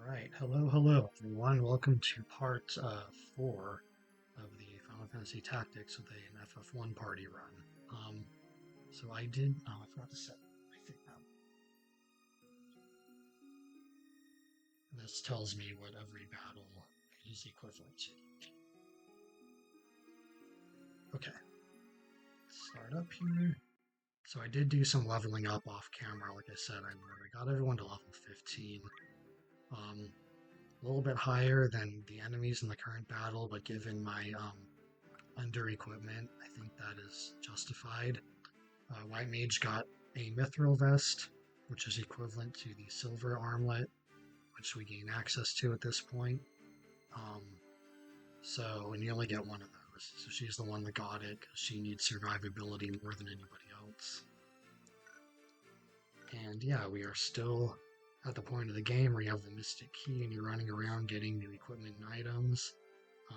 Alright, hello everyone. Welcome to part 4 of the Final Fantasy Tactics with an FF1 party run. So I did, I forgot to set my thing up. This tells me what every battle is equivalent to. Okay, start up here. So I did do some leveling up off camera, like I said. I got everyone to level 15. A little bit higher than the enemies in the current battle, but given my under equipment, I think that is justified. White Mage got a Mithril Vest, which is equivalent to the Silver Armlet, which we gain access to at this point. And you only get one of those, so she's the one that got it, because she needs survivability more than anybody else. And yeah, we are still at the point of the game where you have the Mystic Key and you're running around getting new equipment and items.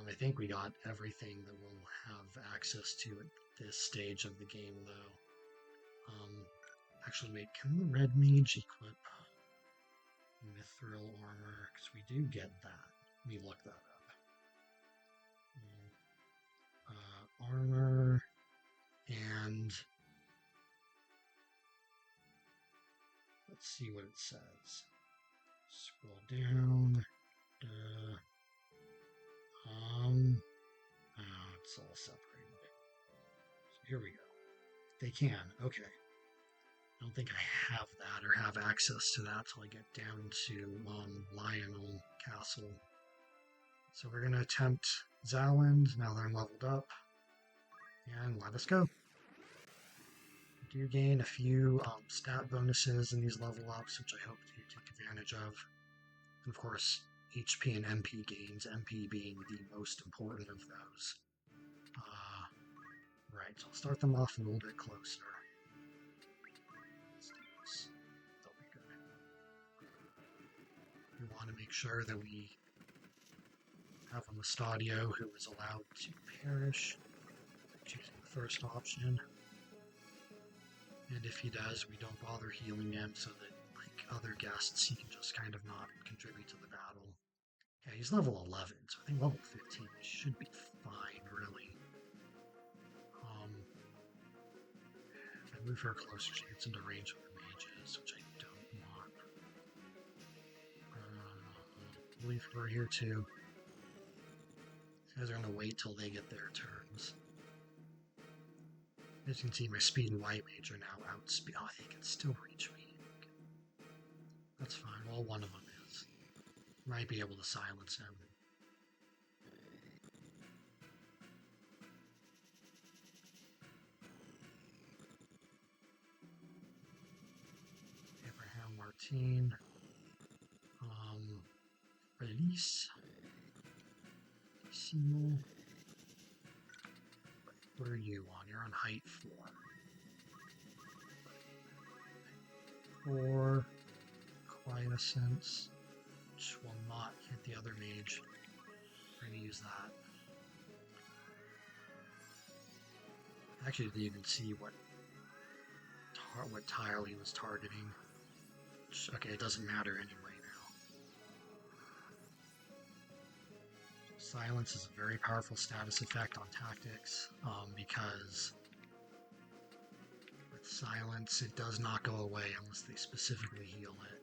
I think we got everything that we'll have access to at this stage of the game, though. Actually, wait, can the Red Mage equip Mithril Armor? Because we do get that. Let me look that up. Armor and let's see what it says. Scroll down. Oh, it's all separated. So here we go. They can. Okay. I don't think I have that or have access to that till I get down to Lionel Castle. So we're going to attempt Zaland. Now they're leveled up. And let us go. We do gain a few stat bonuses in these level ups, which I hope you take advantage of. And of course, HP and MP gains, MP being the most important of those. Right, so I'll start them off a little bit closer. They'll be good. We want to make sure that we have a Mustadio who is allowed to perish, choosing the first option. And if he does, we don't bother healing him so that, like other guests, he can just kind of not contribute to the battle. Yeah, he's level 11, so I think level 15 should be fine, really. If I move her closer, she gets into range with the mages, which I don't want. Leave her here too. These guys are going to wait till they get their turns. As you can see, my speed and White Mage are now outspeed. Oh, they can still reach me. That's fine. Well, one of them is. Might be able to silence him. Abraham Martin. Release. Seymour. What are you on? You're on height 4. 4. Quiescence, which will not hit the other mage. We're going to use that. I actually didn't even see what tile he was targeting. Which, okay, it doesn't matter anyway now. Silence is a very powerful status effect on tactics, because with silence it does not go away unless they specifically heal it.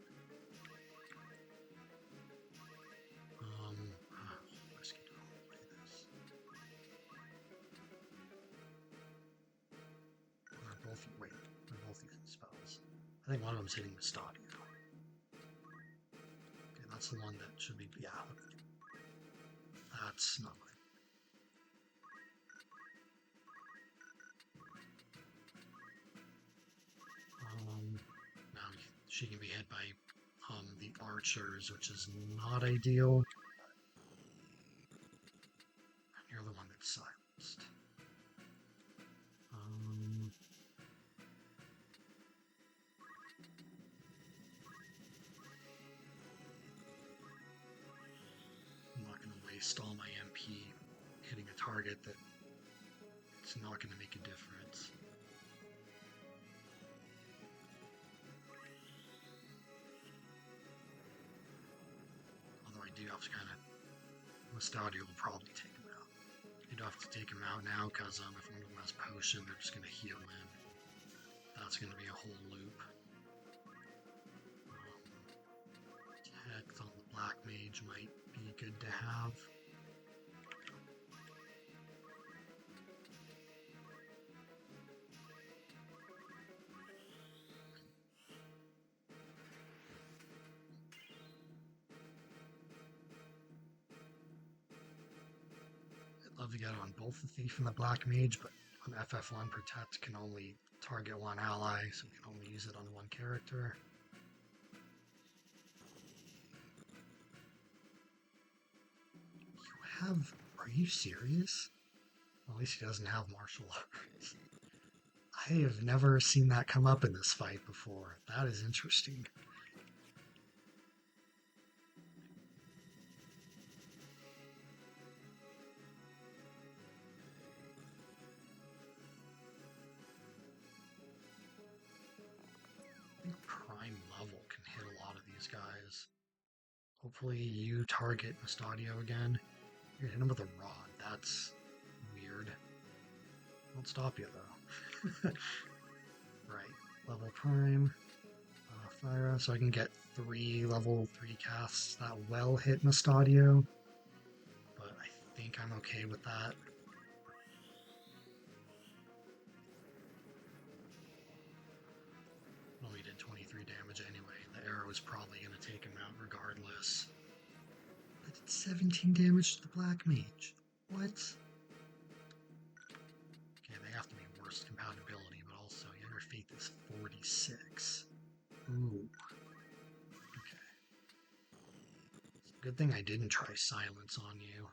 They're both using spells. I think one of them's hitting the Mustadio. Okay, that's the one that should be, yeah. That's not right. Now she can be hit by the archers, which is not ideal. You're the one that's silenced. I'm not going to waste all my MP hitting a target that it's not going to make a difference. do have to kind of... Mustadio will probably take him out. You don't have to take him out now, because if one of them has potion, they're just going to heal him. That's going to be a whole loop. Tech on the Black Mage might be good to have. I'd love to get on both the Thief and the Black Mage, but on FF1, Protect can only target one ally, so we can only use it on one character. Are you serious? Well, at least he doesn't have martial arts. I have never seen that come up in this fight before. That is interesting. I think Prime level can hit a lot of these guys. Hopefully you target Mustadio again. You're gonna hit him with a rod. That's weird. Won't stop you though. Right. Level Prime. Fire. So I can get 3 level 3 casts that will hit Mustadio. But I think I'm okay with that. Only did 23 damage anyway. The arrow is probably going to take him out regardless. I did 17 damage to the Black Mage. What? Okay, they have to be worst compatibility, but also your faith is 46. Ooh. Okay. It's a good thing I didn't try silence on you.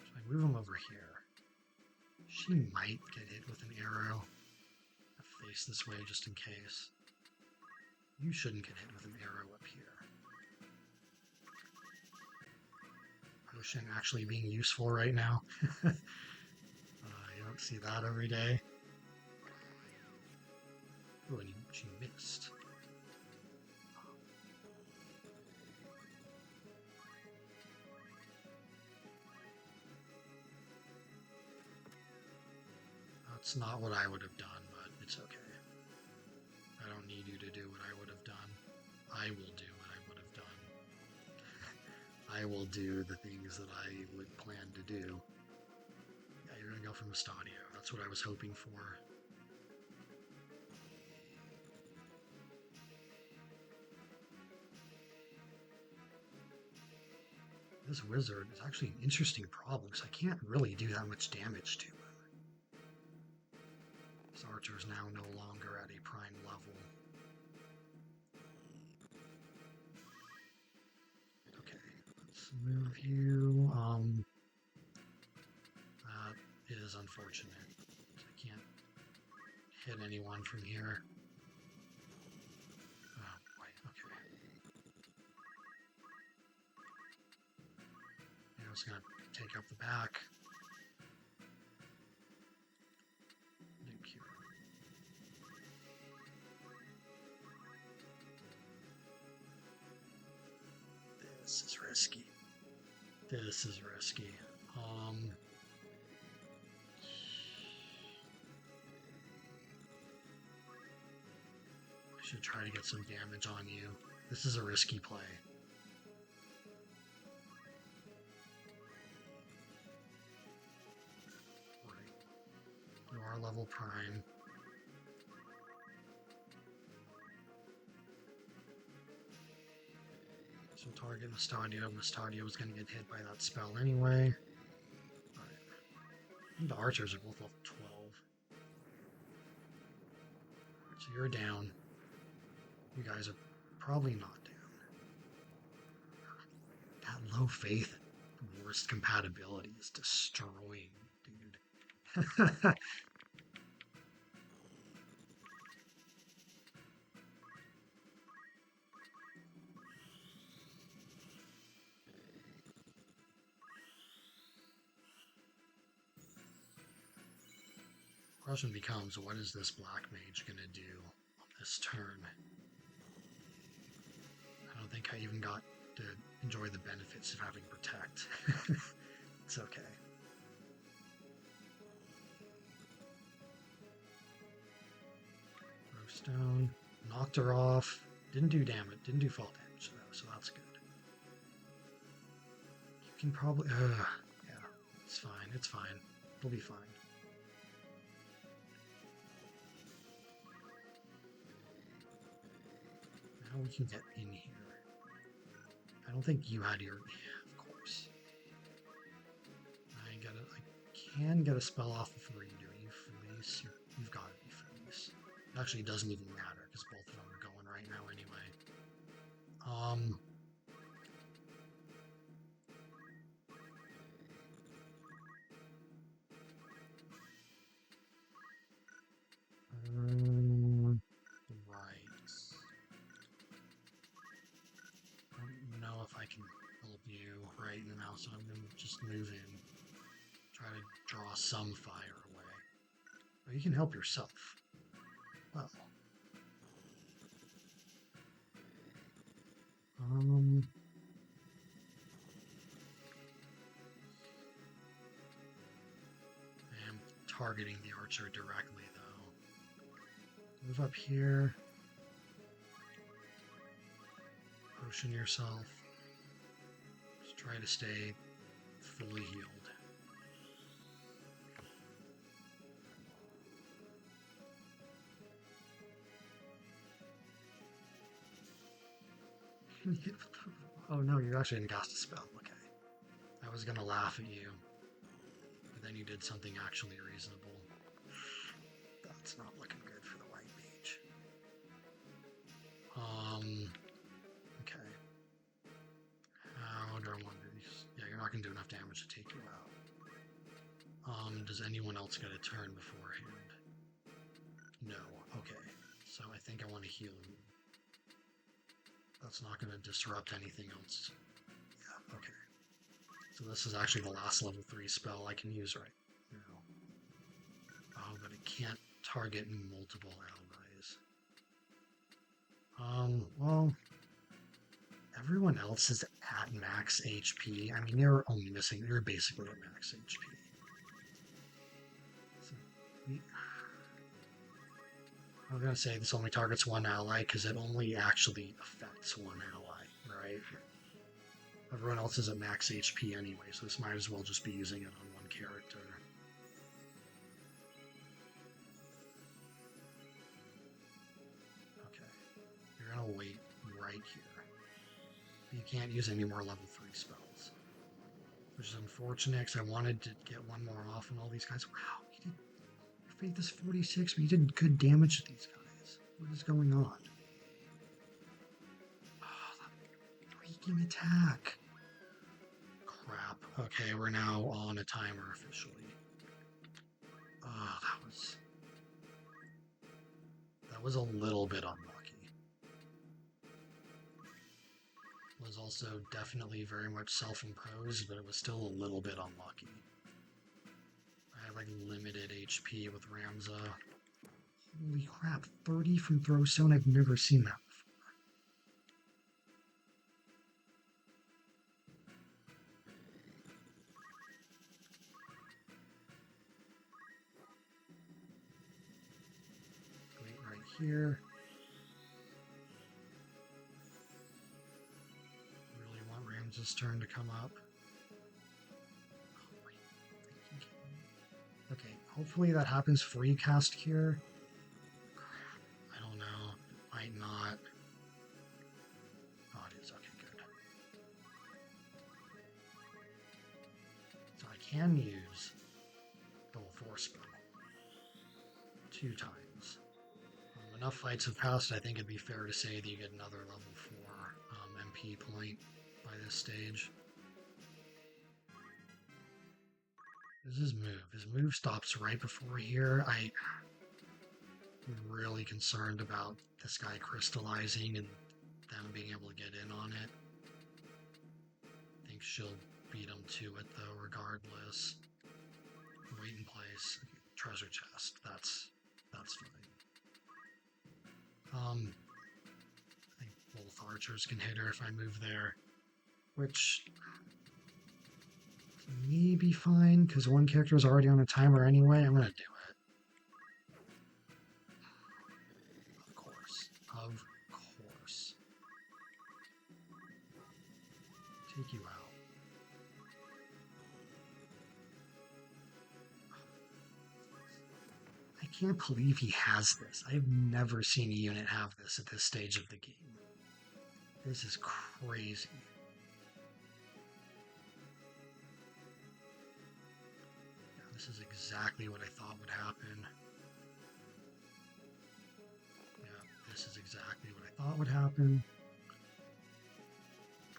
So I move him over here. She might get hit with an arrow. I face this way just in case. You shouldn't get hit with an arrow up here. Potion actually being useful right now. You don't see that every day. Oh, and she missed. That's not what I would have done, but it's okay. I don't need you to do what I would have done. I will do what I would have done. I will do the things that I would plan to do. Yeah, you're gonna go for Mustadio. That's what I was hoping for. This wizard is actually an interesting problem, because I can't really do that much damage to him. This archer is now no longer at a prime level. Okay, let's move you. That is unfortunate. I can't hit anyone from here. Oh boy, okay. I'm just gonna take up the back. Thank you. This is risky. This is risky. I should try to get some damage on you. This is a risky play. Right. You are level prime. So target Mustadio. Mustadio is going to get hit by that spell anyway. Right. The archers are both level 12. So you're down. You guys are probably not down. That low faith, worst compatibility is destroying, dude. Question becomes, what is this Black Mage going to do on this turn? think I even got to enjoy the benefits of having Protect. It's okay. Stone, knocked her off. Didn't do damage, didn't do fall damage though, so that's good. You can probably, yeah, it's fine, it's fine. It'll be fine. Now we can get in here. I don't think you had your, yeah, of course. I can get a spell off before you do. You Fleece, you've got to be Fleece. Actually, it doesn't even matter because both of them are going right now anyway. Right. I don't know if I can help you right now, so I'm gonna just move in. Try to draw some fire away. Oh, you can help yourself. Well. I am targeting the archer directly, though. Move up here. Potion yourself. Just try to stay fully healed. Oh no, you actually didn't cast a spell. Okay. I was gonna laugh at you. But then you did something actually reasonable. That's not looking good for the white mage. Okay. How do I want these? Yeah, you're not gonna do enough damage to take you out. Does anyone else get a turn beforehand? No. Okay. So I think I want to heal you. That's not going to disrupt anything else. Yeah, okay. So this is actually the last level 3 spell I can use right now. Oh, but it can't target multiple allies. Well, everyone else is at max HP. I mean, you're basically at max HP. So I was going to say this only targets one ally because it only actually affects one ally, right? Everyone else is at max HP anyway, so this might as well just be using it on one character. Okay. You're going to wait right here. You can't use any more level 3 spells. Which is unfortunate because I wanted to get one more off on all these guys. Wow, he did. Your faith is 46, but you did good damage to these guys. What is going on? Oh, that freaking attack. Crap. Okay, we're now on a timer officially. Oh, that was a little bit unlucky. It was also definitely very much self-imposed, but it was still a little bit unlucky. I had like limited HP with Ramza. Holy crap, 30 from Throwstone? I've never seen that before. Wait right here. Really want Ramza's turn to come up. Oh, wait. Okay, hopefully that happens before you cast here. I don't know. It might not. Oh, it is. Okay, good. So I can use Double Force Spell 2 times. Enough fights have passed, I think it'd be fair to say that you get another level 4 MP point by this stage. This is his move. His move stops right before here. I'm really concerned about this guy crystallizing and them being able to get in on it. I think she'll beat him to it though, regardless. Wait in place. Treasure chest. That's fine. I think both both archers can hit her if I move there, which may be fine because one character is already on a timer anyway. I'm gonna do it. Of course. Of course. Take you out. I can't believe he has this. I've never seen a unit have this at this stage of the game. This is crazy. Yeah, this is exactly what I thought would happen. Yeah, this is exactly what I thought would happen.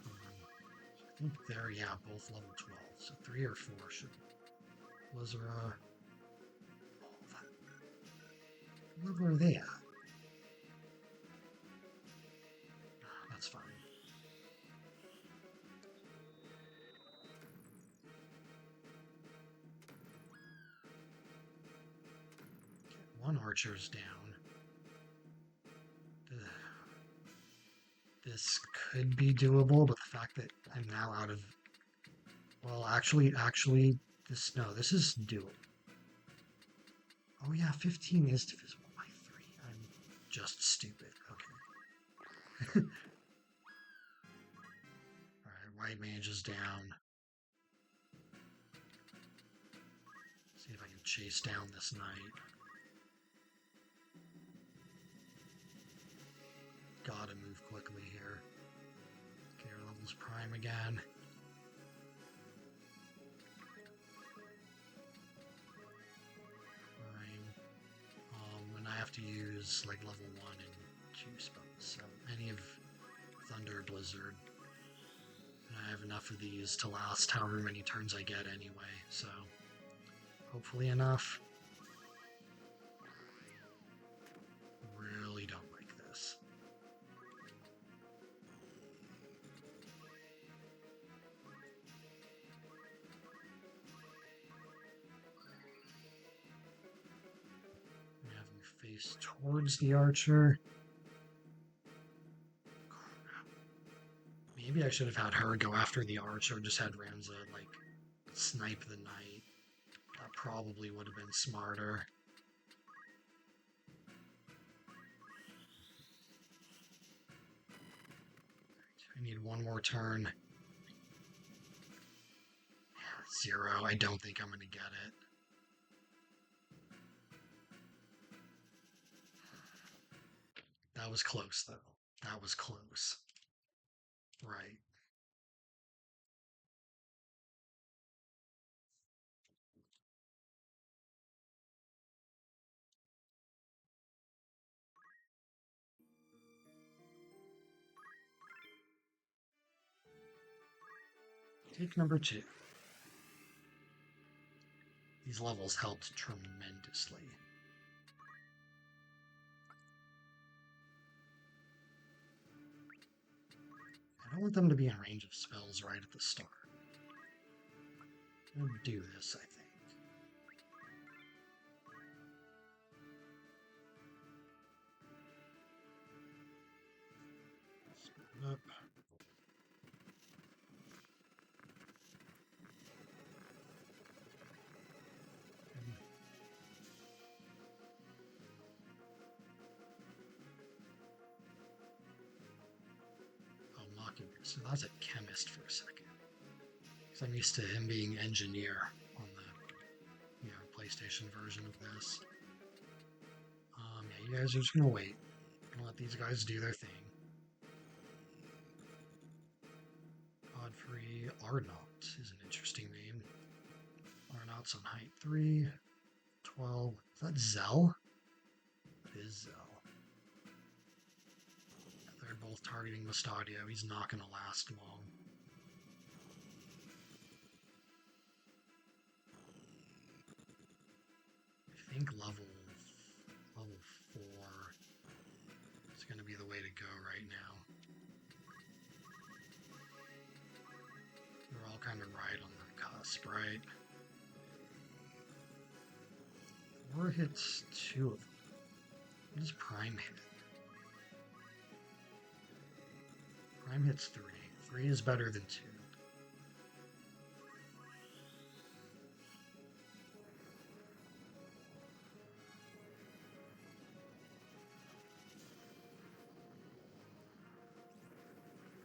I think there, yeah, both level 12. So 3 or 4 should. Blizzara. What level are they at? That's fine. Okay, one archer's down. This could be doable, but the fact that I'm now out of... Well, actually, this is doable. Oh yeah, 15 is divisible by 3. I'm just stupid. Okay. Alright, white mage is down. See if I can chase down this knight. Gotta move quickly here. Okay, our level's prime again. And I have to use like level 1 and 2 spells. So any of Thunder, Blizzard. And I have enough of these to last however many turns I get anyway, so hopefully enough. Really don't like this. Have you face towards the archer. Crap. Maybe I should have had her go after the archer, just had Ramza like snipe the knight. That probably would have been smarter. I need one more turn. 0. I don't think I'm going to get it. That was close, though. That was close. Right. Take number 2. These levels helped tremendously. I don't want them to be in range of spells right at the start. I'm going to do this, I think. Split up. So that's a chemist for a second. Because I'm used to him being engineer on the PlayStation version of this. Yeah, you guys are just gonna wait. Gonna let these guys do their thing. Godfrey Arnaut is an interesting name. Arnaut's on height 3. 12. Is that Zell? That is Zell. They're both targeting Mustadio. He's not going to last long. I think level 4 is going to be the way to go right now. We're all kind of right on the cusp, right? 4 hits 2 of them. What does Prime hit? Time hits 3. 3 is better than 2.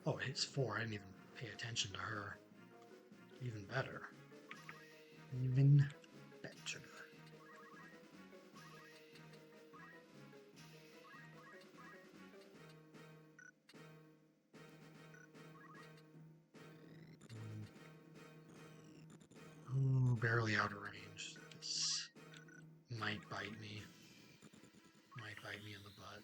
Oh, it hits 4. I didn't even pay attention to her. Even better. Even better. Ooh, barely out of range. This might bite me. Might bite me in the butt.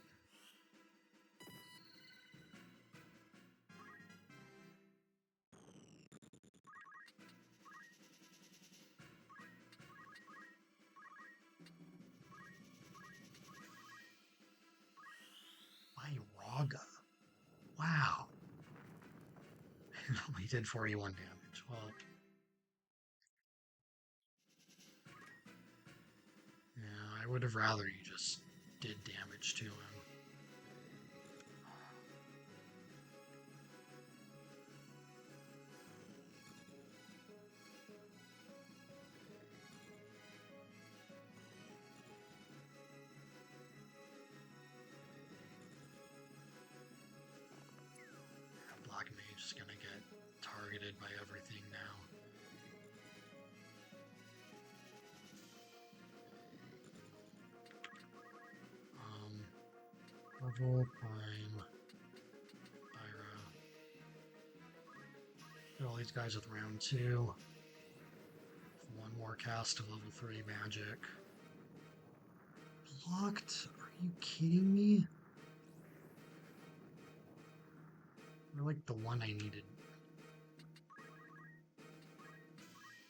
Raga. Wow. It only did 41 damage. Well, yeah, I would have rather you just did damage to him. Black Mage is gonna get targeted by everything now. Level Prime, Ira. Get all these guys with round 2. One more cast of level 3 magic. Blocked? Are you kidding me? You're like the one I needed.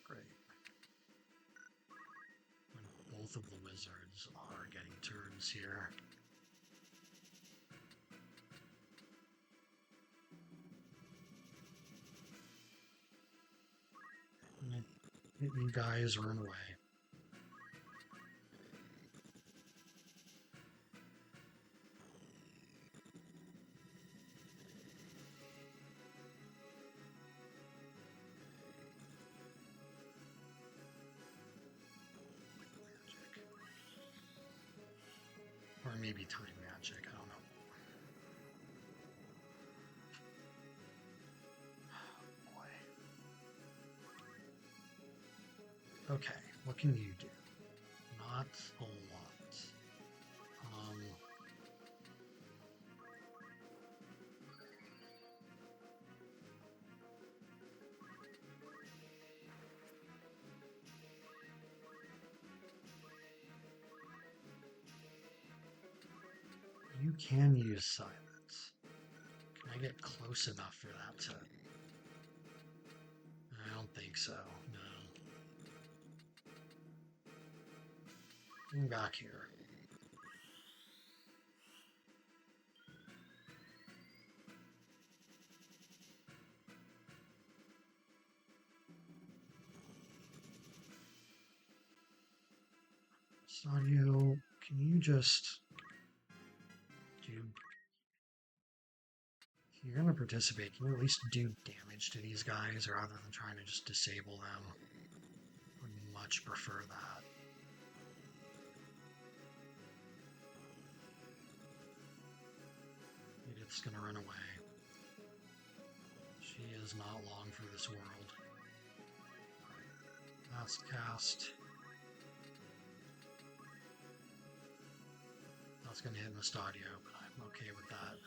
Great. When both of the wizards are getting turns here. You guys run away. Or maybe time magic, I don't know. Oh boy. Okay, what can you do? Not a lot. You can use silence. Can I get close enough for that to... I don't think so, no. Come back here. Stadio, can you just do... If you're going to participate, can you at least do damage to these guys rather than trying to just disable them? I would much prefer that. Edith's going to run away. She is not long for this world. Last cast. That's going to hit in the Stadio, but I'm okay with that.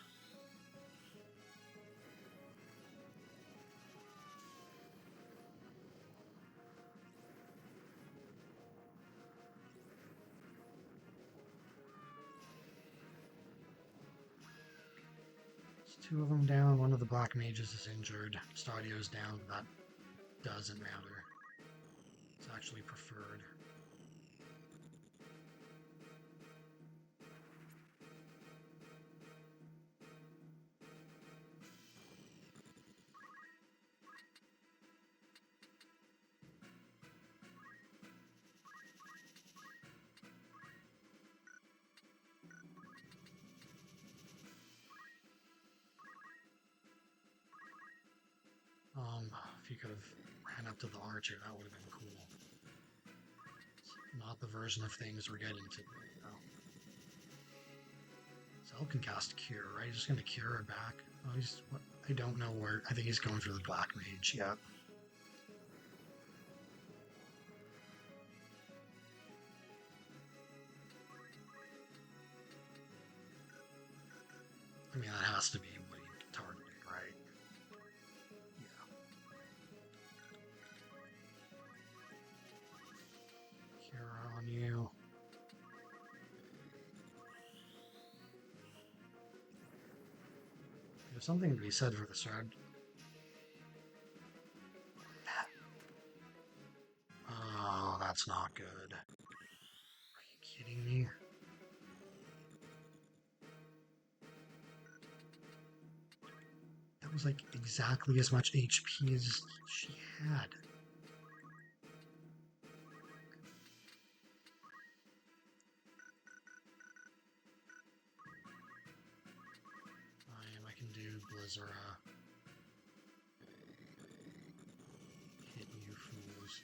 There's 2 of them down, one of the Black Mages is injured. Stadio's down, but that doesn't matter. It's actually preferred. if you could have ran up to the archer, that would have been cool. It's not the version of things we're getting to. Zell can cast Cure, right? He's just going to cure her back. Oh, he's... What? I don't know where... I think he's going for the Black Mage, yeah. I mean, that has to be what he targeted, right? Yeah. Cure on you. There's something to be said for the sword. Oh, that's not good. Are you kidding me? That was like exactly as much HP as she had. I can do Blizzara. Hit you fools.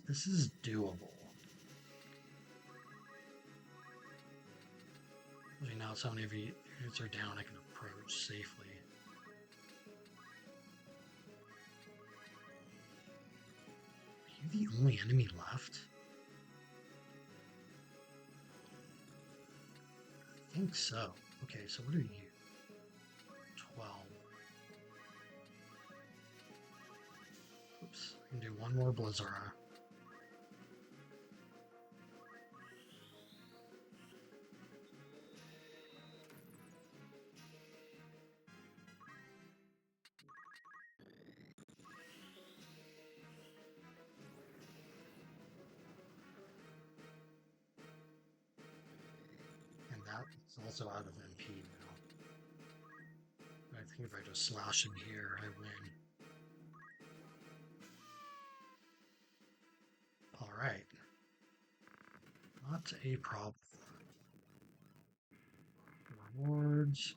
This is doable. Actually, now so many of you units are down, I can approach safely. Are you the only enemy left? I think so. Okay, so what are you? 12. Oops, I can do one more Blizzara. And that's also out of MP now. I think if I just slash him here, I win. Alright. Not a problem. Rewards.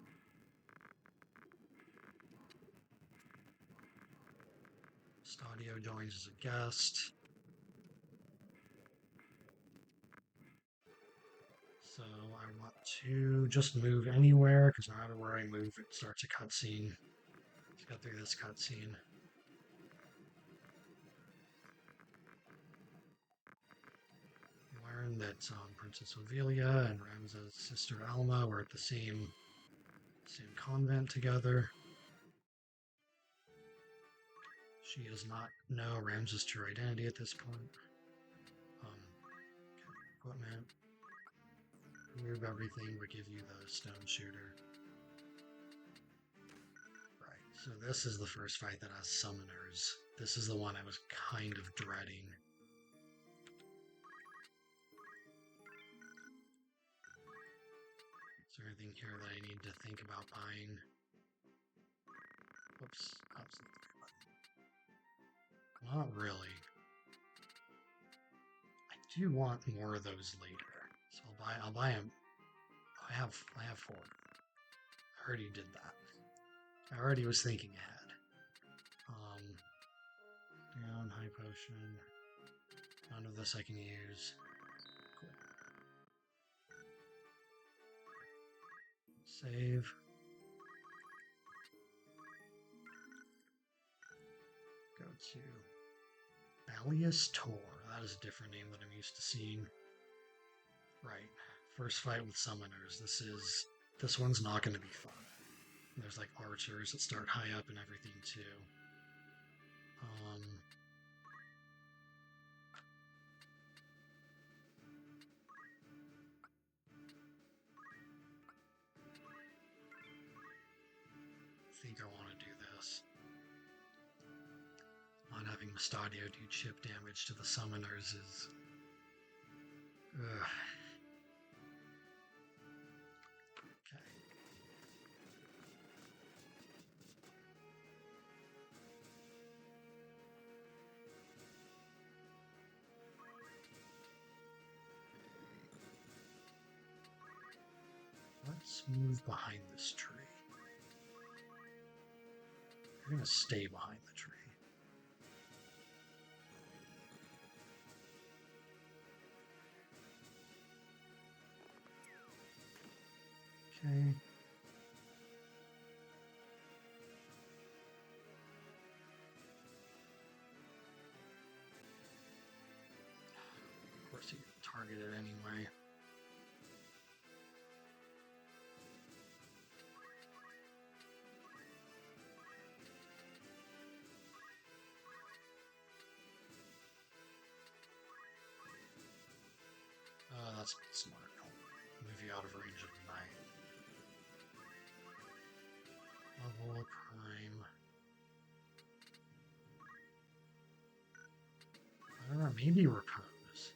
Stadio joins as a guest. So I want to just move anywhere, because no matter where I move, it starts a cutscene. Let's go through this cutscene. Learn that Princess Ovelia and Ramza's sister Alma were at the same convent together. She does not know Ramza's true identity at this point. Equipment. Remove everything but give you the stone shooter. Right, so this is the first fight that has summoners. This is the one I was kind of dreading. Is there anything here that I need to think about buying? Whoops, absolutely. Not really. I do want more of those later. So I'll buy them. I have 4. I already did that. I already was thinking ahead. Down, high potion. None of this I can use. Cool. Save. Go to Balias Tor. That is a different name than I'm used to seeing. Right. First fight with summoners. This one's not going to be fun. There's like archers that start high up and everything too. I think I want to do this. Not having Mustadio do chip damage to the summoners is... Ugh. Okay. move behind this tree. You're going to stay behind the tree. Okay. Of course, you can target it anyway. That's smart. I'll move you out of range of the knight. Level prime. I don't know, maybe repose.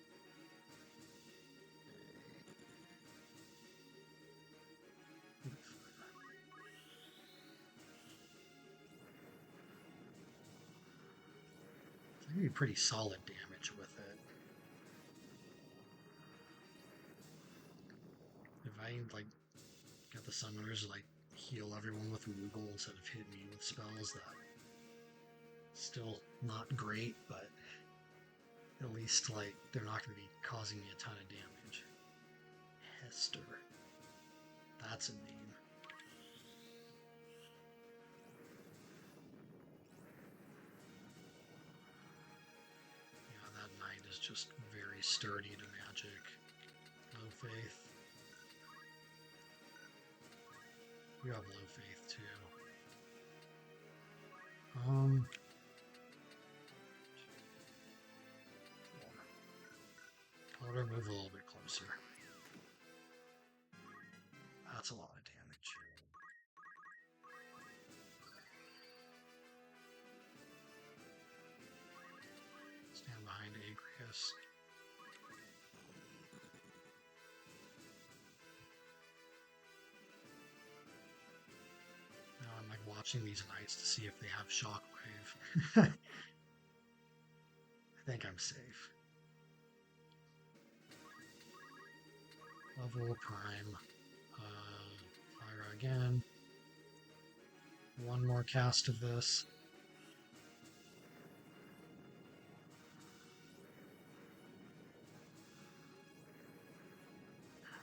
It's gonna be pretty solid damage with it. If I like get the summoners like heal everyone with Moogle instead of hit me with spells, that still not great, but at least like they're not going to be causing me a ton of damage. Hester, that's a name. Yeah, that knight is just very sturdy to magic. No faith. You have low faith too. I'll move a little bit closer. That's a lot of damage. Stand behind Agrius. Now I'm like watching these knights to see if they have shockwave. I think I'm safe. Level prime. Fire again. One more cast of this.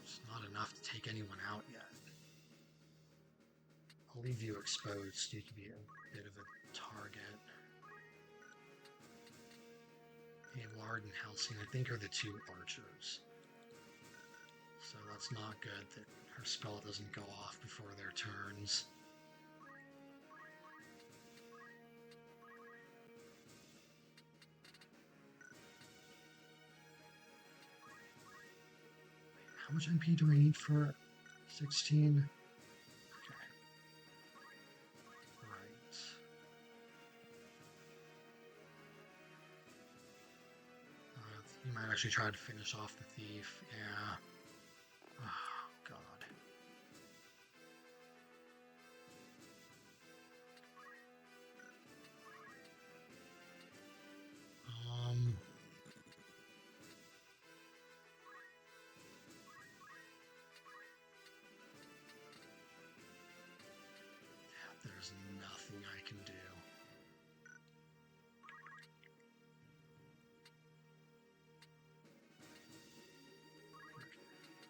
It's not enough to take anyone out yet. I'll leave you exposed so you can be a bit of a target. Lard and Halcyon, I think, are the two archers. So that's not good that her spell doesn't go off before their turns. How much MP do I need for 16? Okay. Right. You might actually try to finish off the thief. Yeah. Oh, God. There's nothing I can do.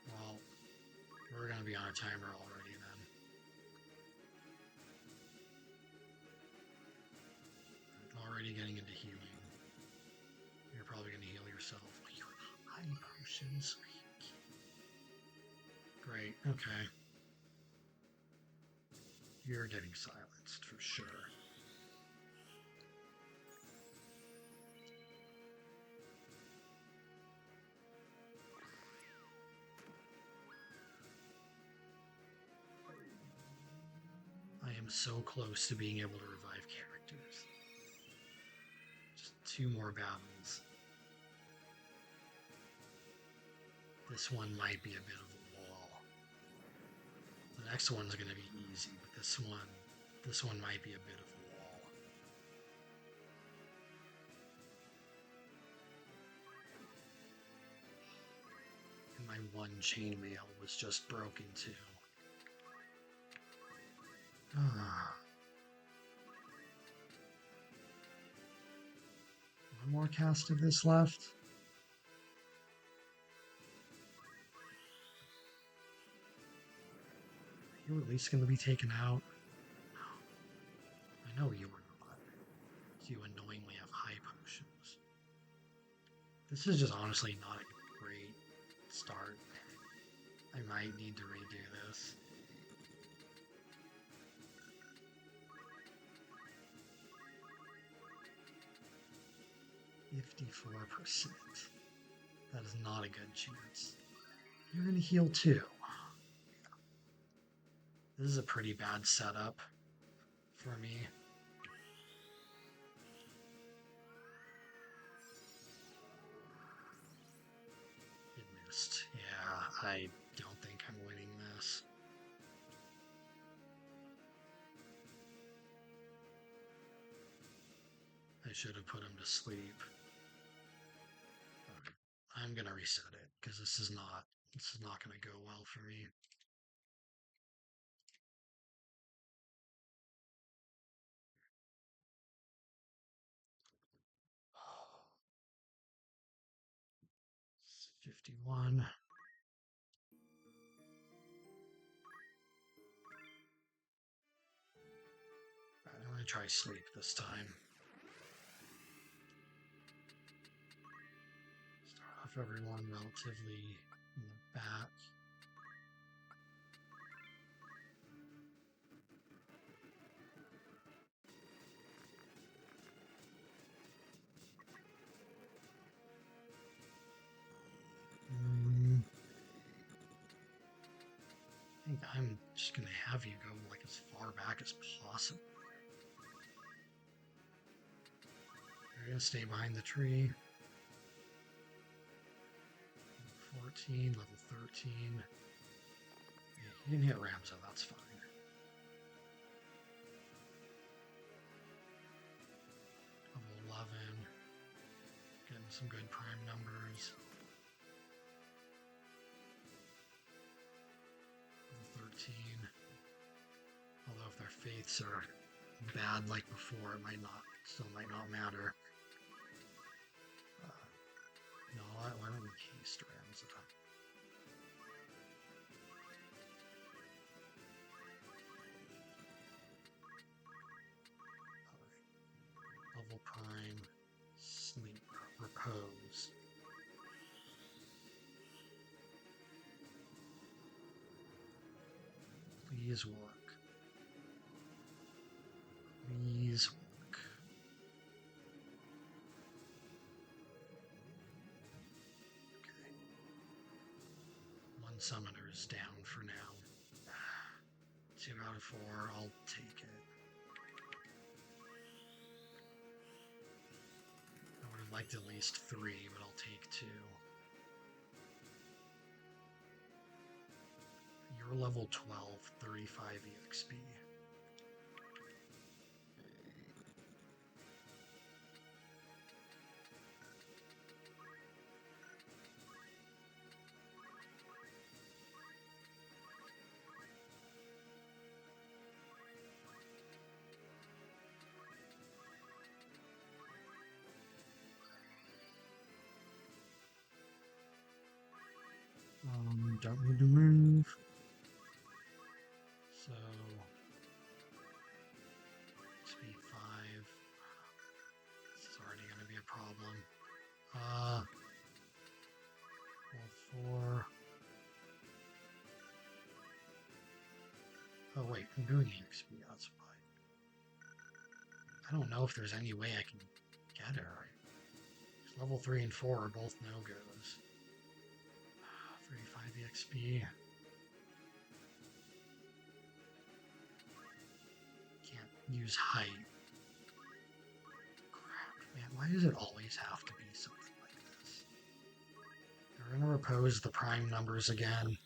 Well, we're going to be on a timer already then. Already getting into healing. You're probably going to heal yourself. You have high potions. Great, okay. You're getting silenced for sure. I am so close to being able to revive characters. Just 2 more battles. This one might be a bit of a wall. The next one's going to be easy, but this one might be a bit of a wall. And my one chainmail was just broken too. One more cast of this left. You're at least going to be taken out. I know you are not. You annoyingly have high potions. This is just honestly not a great start. I might need to redo this. %. That is not a good chance. You're going to heal too. This is a pretty bad setup for me. It missed. Yeah, I don't think I'm winning this. I should have put him to sleep. I'm gonna reset it because this is not gonna go well for me. It's 51. I'm gonna try sleep this time. Start off everyone relatively in the back. I think I'm just gonna have you go like as far back as possible. You're gonna stay behind the tree. 14, level 13. Yeah, he didn't hit Ramza, that's fine. Level 11. Getting some good prime numbers. Level 13. Although if their faiths are bad like before, it still might not matter. No, why don't we haste Ramza? Level prime, sleep, repose. Please work. Please work. Okay. One summoner is down for now. 2 out of 4, I'll take it. I would have liked at least 3, but I'll take 2. You're level 12, 35 EXP. Don't need to move. So, speed 5. This is already going to be a problem. Level 4. Oh wait, I'm doing EXP, that's why. I don't know if there's any way I can get her. Level 3 and 4 are both no-goes. 35 EXP. Can't use height. Crap, man, why does it always have to be something like this? We're gonna repose the prime numbers again.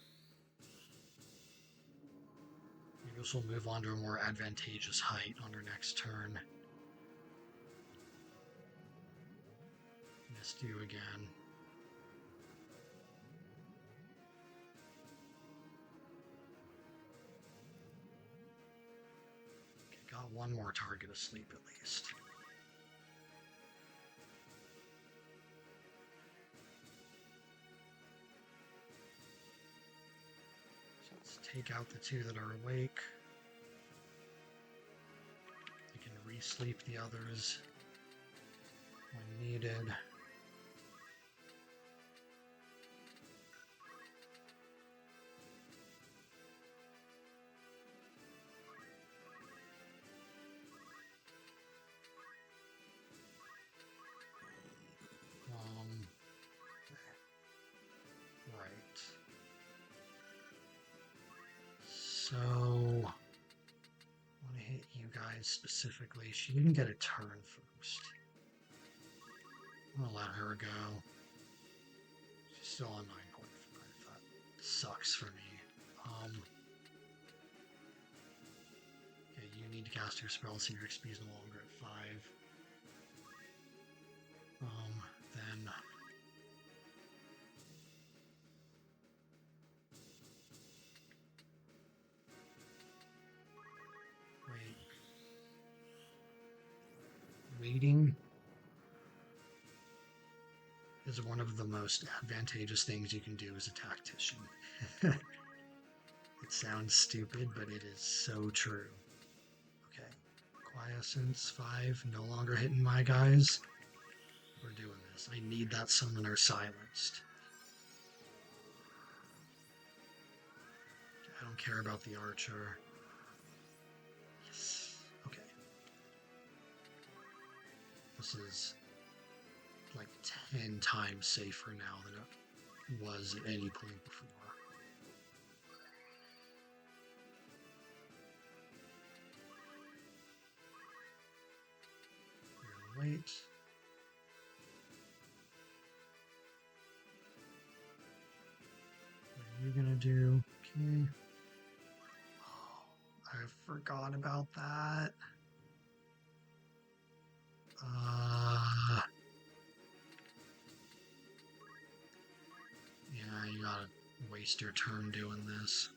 Maybe this will move on to a more advantageous height on our next turn. Missed you again. our target asleep at least. So let's take out the two that are awake. We can re-sleep the others when needed. Right. So, I want to hit you guys specifically. She didn't get a turn first. I'm gonna let her go. She's still on 9.5. That sucks for me. Okay, you need to cast your spell so your XP is no longer at 5. Then waiting is one of the most advantageous things you can do as a tactician. It sounds stupid, but it is so true. Okay, Quiescence 5, no longer hitting my guys. We're doing this. I need that summoner silenced. I don't care about the archer. Yes. Okay. This is like 10 times safer now than it was at any point before. Wait. What are you gonna do? Okay. Oh, I forgot about that. Yeah, you gotta waste your turn doing this.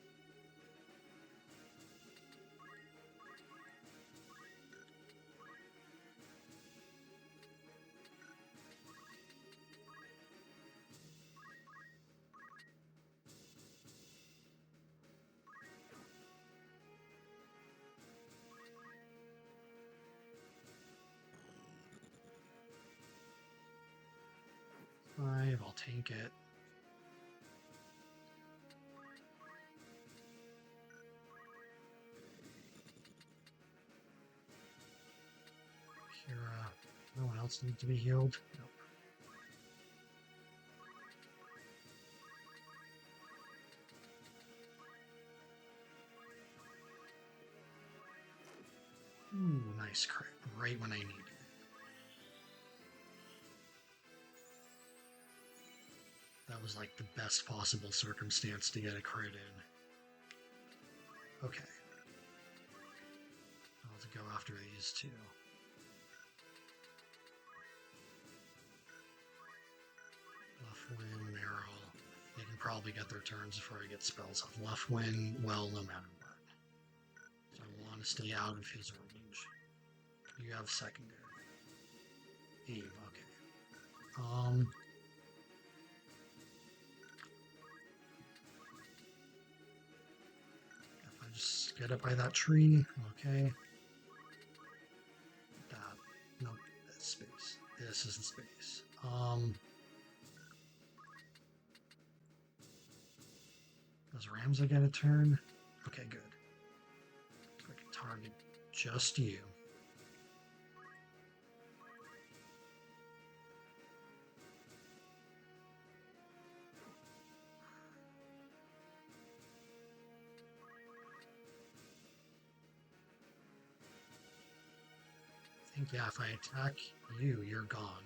I'll take it. Kira, no one else needs to be healed. Nope. Ooh, nice crit. Right when I need it. That was like the best possible circumstance to get a crit in. Okay. I'll go after these two. Left Wind, Meryl. They can probably get their turns before I get spells off. Left Wind, well, no matter what. So I want to stay out of his range. You have secondary. Eve, okay. If I just get up by that tree, okay. That, no, that's space. This is the space. Does Ramza get a turn? Okay, good. So I can target just you. I think, yeah, if I attack you, you're gone.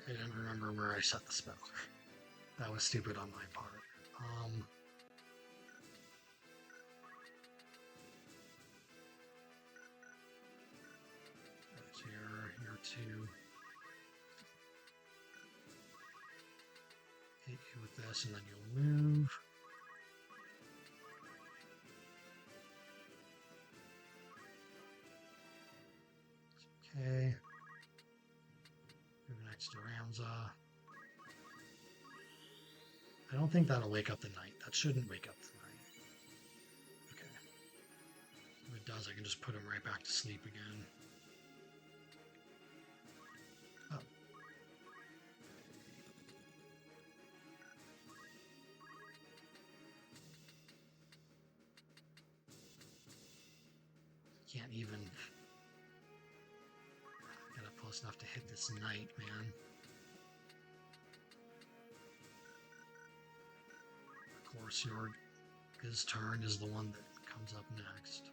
I didn't remember where I set the spell. That was stupid on my part. That's here two. hit you with this, and then you'll move. Okay. Move next to Ramza. I don't think that'll wake up the knight. That shouldn't wake up the knight. Okay. If it does, I can just put him right back to sleep again. Oh. Can't even get up close enough to hit this knight, man. Of course, his turn is the one that comes up next.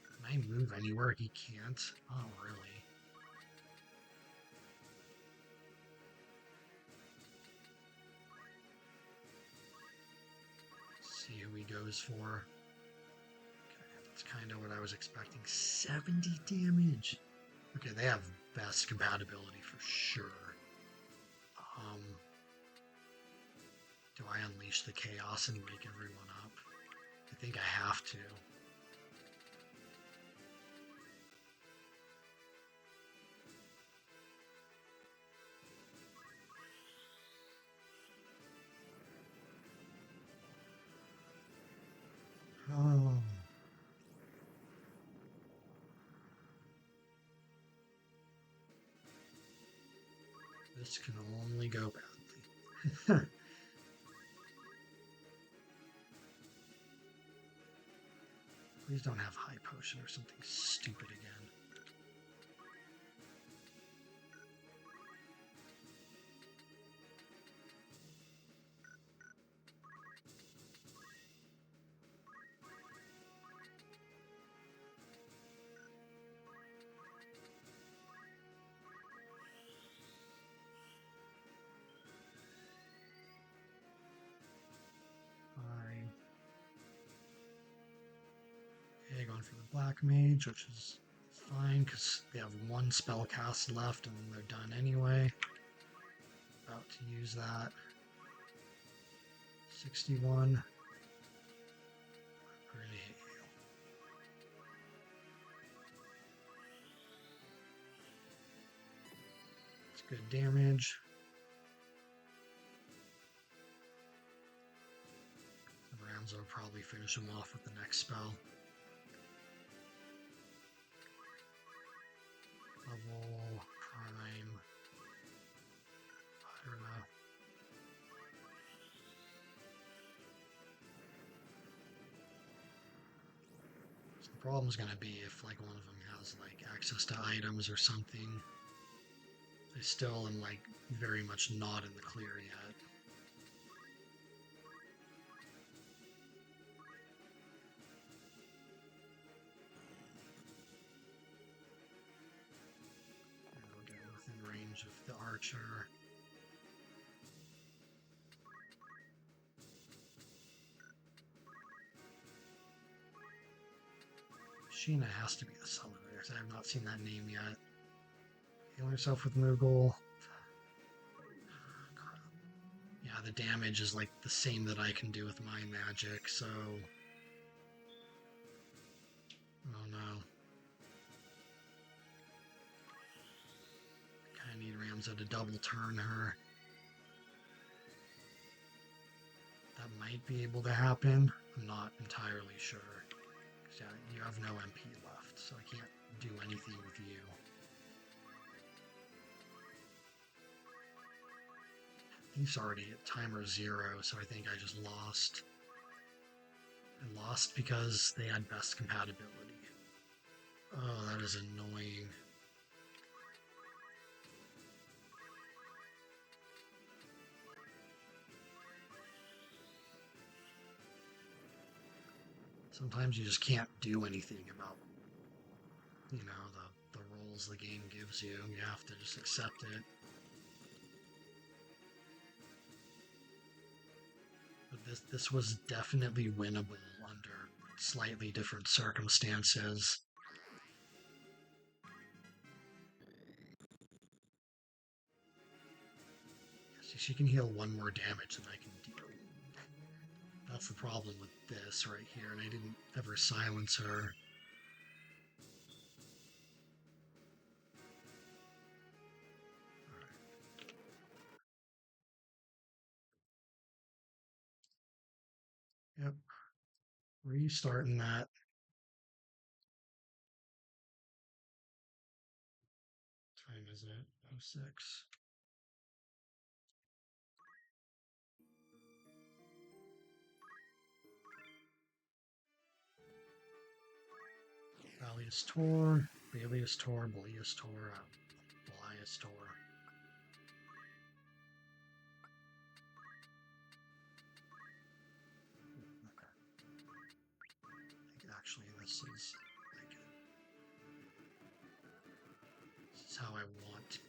Can I move anywhere he can't? Oh, really? Let's see who he goes for. That's kind of what I was expecting. 70 damage. Okay, they have best compatibility for sure. Do I unleash the chaos and wake everyone up? I think I have to. Oh. This can only go badly. Please don't have high potion or something stupid again. Okay, going for the Black Mage, which is fine because they have one spell cast left and they're done anyway. About to use that. 61. I really hate you. It's good damage. Ramza will probably finish him off with the next spell. Level, prime, I don't know. So the problem's gonna be if like one of them has like access to items or something. I still am like very much not in the clear yet. Of the archer. Sheena has to be the summoner because I have not seen that name yet. Heal yourself with Moogle. Yeah, the damage is like the same that I can do with my magic, so. Oh no. I need Ramza to double turn her. That might be able to happen. I'm not entirely sure. Yeah, you have no MP left, so I can't do anything with you. He's already at timer 0, so I think I just lost. I lost because they had best compatibility. Oh, that is annoying. Sometimes you just can't do anything about, you know, the roles the game gives you. You have to just accept it. But this was definitely winnable under slightly different circumstances. she can heal 1 more damage than I can deal. That's the problem with this right here, and I didn't ever silence her. Yep. Restarting that. What time is it? 06. Balias Tor, Balias Tor, Balias Tor, Balias Tor. Okay. I think actually this is like this is how I want it.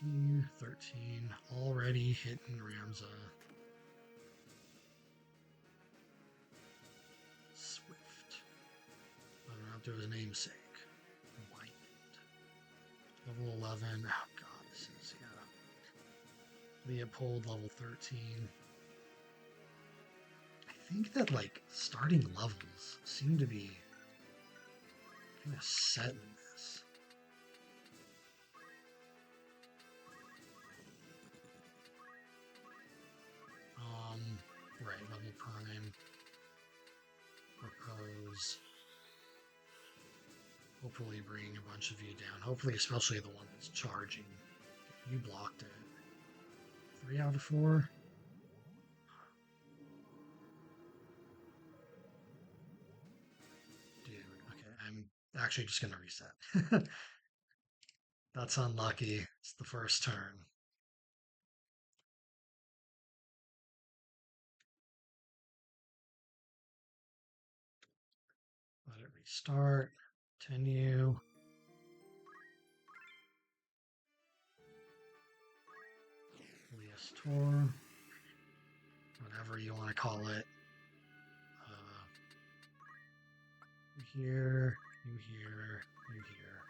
Team 13 already hitting Ramza. Swift. I don't have to his namesake. White. Level 11. Oh god, this is Leopold level 13. I think that like starting levels seem to be kind of set in this. Right, level prime. Propose. Hopefully bring a bunch of you down. Hopefully, especially the one that's charging. You blocked it. 3 out of 4. Dude, okay, I'm actually just gonna reset. That's unlucky. It's the first turn. Let it restart. Continue. Balias Tor. Whatever you want to call it. You here, you here, you here.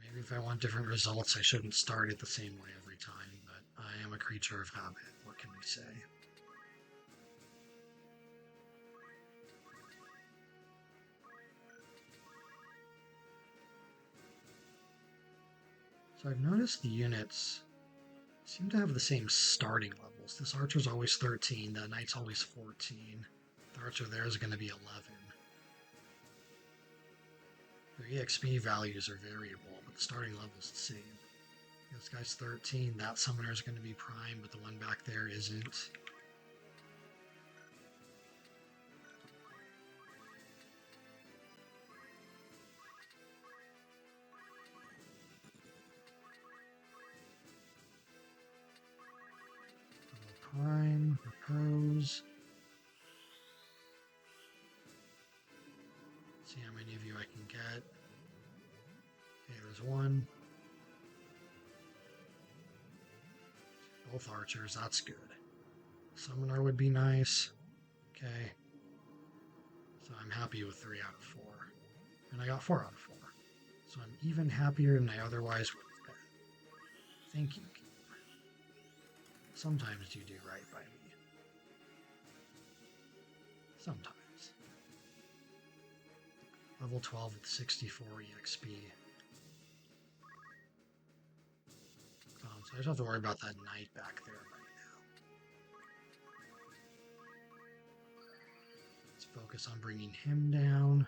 Maybe if I want different results, I shouldn't start it the same way every time, but I am a creature of habit. What can we say? So I've noticed the units seem to have the same starting levels. This archer's always 13, the knight's always 14. The archer there is going to be 11. Their EXP values are variable, but the starting level's the same. This guy's 13, that summoner is going to be prime, but the one back there isn't. Prime, propose. See how many of you I can get. Okay, there's one. Both archers, that's good. Summoner would be nice. Okay. So I'm happy with 3 out of 4. And I got 4 out of 4. So I'm even happier than I otherwise would have been. Thank you. Sometimes you do right by me. Sometimes. Level 12 with 64 EXP. So I just have to worry about that knight back there right now. Let's focus on bringing him down.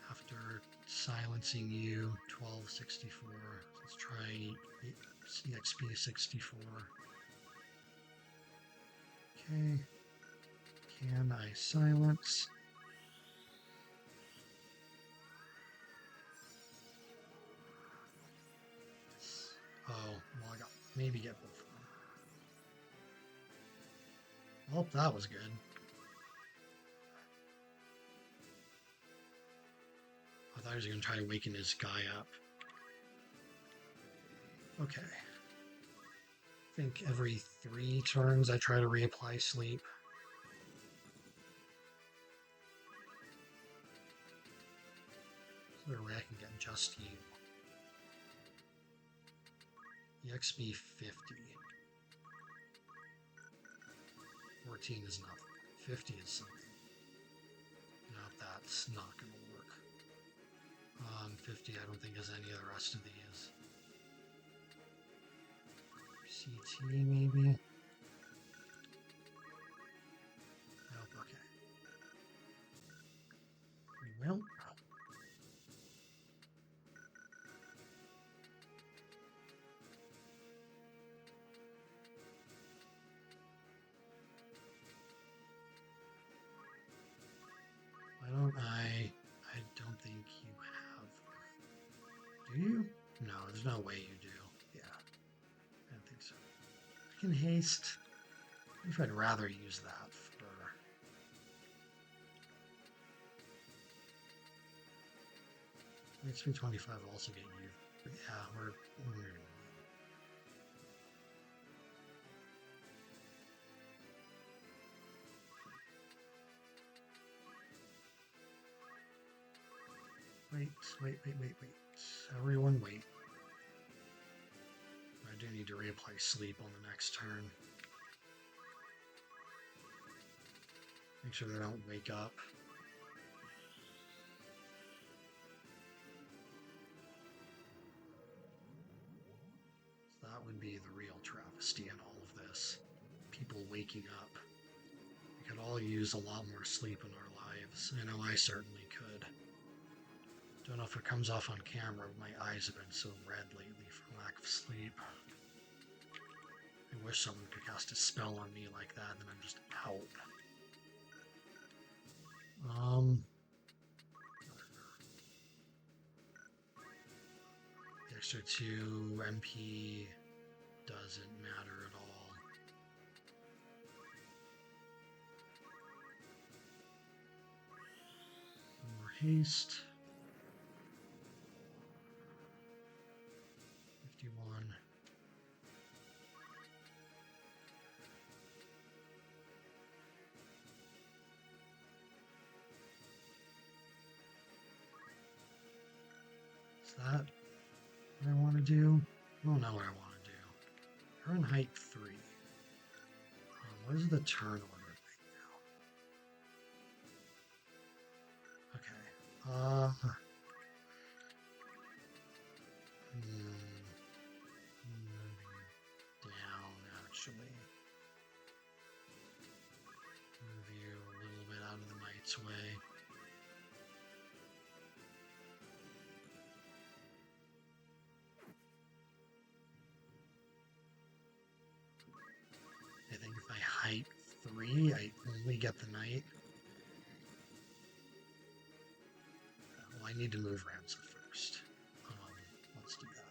After silencing you, 1264. Let's try EXP 64. Okay. Can I silence? Oh, well, I got maybe get both of them. Well, that was good. I thought he was going to try to waken his guy up. Okay. I think every 3 turns I try to reapply sleep. So that way I can get just you. EXP 50. 14 is nothing. 50 is something. Now that's not going to work. 50 I don't think has any of the rest of these. CT maybe? Nope, okay. We will. I don't think you have. Do you? No, there's no way you do. Yeah. I don't think so. I can haste. If I'd rather use that for. XP 25 will also get you. But yeah, we're wait. Everyone wait. I do need to reapply sleep on the next turn. Make sure they don't wake up. So that would be the real travesty in all of this. People waking up. We could all use a lot more sleep in our lives. I know I certainly could. Don't know if it comes off on camera, but my eyes have been so red lately from lack of sleep. I wish someone could cast a spell on me like that, and then I'm just out. The extra 2 MP doesn't matter at all. More haste. 51. Is that what I want to do? I don't know what I want to do. Turn height 3. What is the turn order right now? Okay. Down, actually. Move you a little bit out of the knight's way. I think if I height 3, I only get the knight. Well, I need to move Ransom first. Let's do that.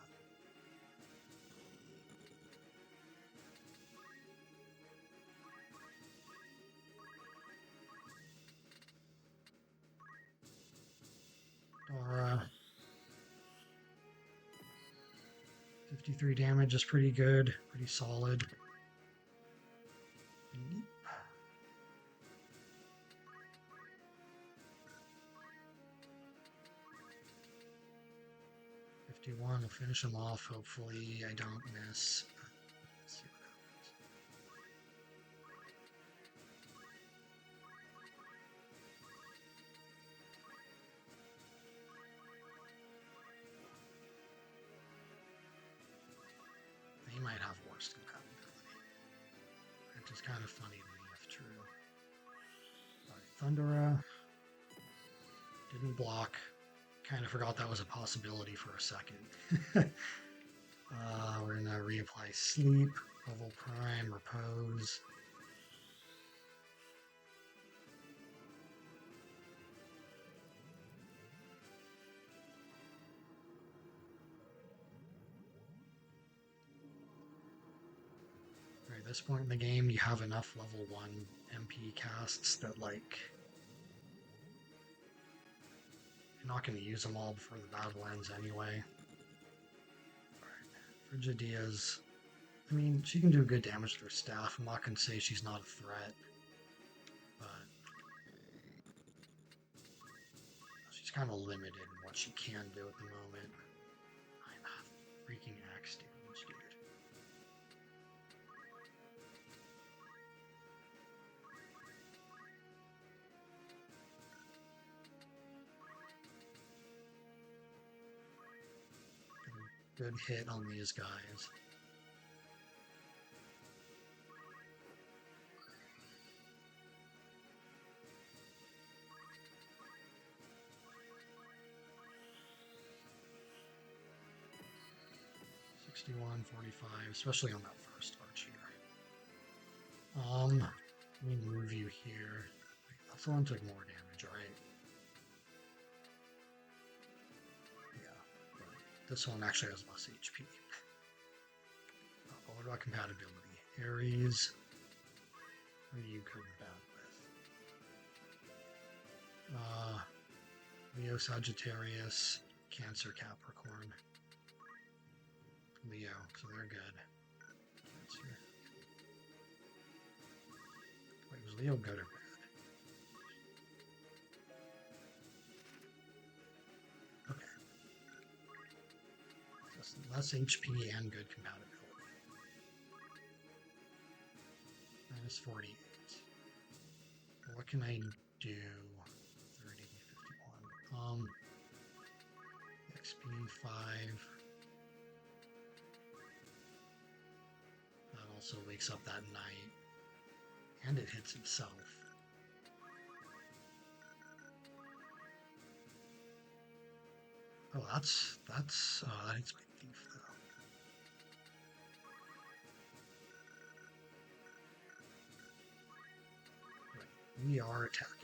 Dora. 53 damage is pretty good, pretty solid. Yep. 51 will finish him off, hopefully I don't miss. Let's see what happens. He might have worse compatibility. Which is kind of funny to me if true. Alright, Thundera. Didn't block. Kind of forgot that was a possibility for a second. We're going to reapply sleep, level prime, repose. Right, at this point in the game, you have enough level 1 MP casts that, like, I'm not going to use them all before the battle ends anyway. Alright, Frigidia's... I mean, she can do good damage to her staff. I'm not going to say she's not a threat. But... she's kind of limited in what she can do at the moment. Freaking axe damage, dude. Good hit on these guys. $61, $45, especially on that first arch here. Let me move you here. That one took more damage, right? This one actually has less HP. What about compatibility? Aries. What are you combat with? Leo, Sagittarius, Cancer, Capricorn. Leo, so they're good. Cancer. Wait, was Leo good or bad? Less HP and good compatibility. Minus 48. What can I do? 30, 51. XP 5. That also wakes up that knight. And it hits itself. Oh, that hits my thief though. Right, we are attacking.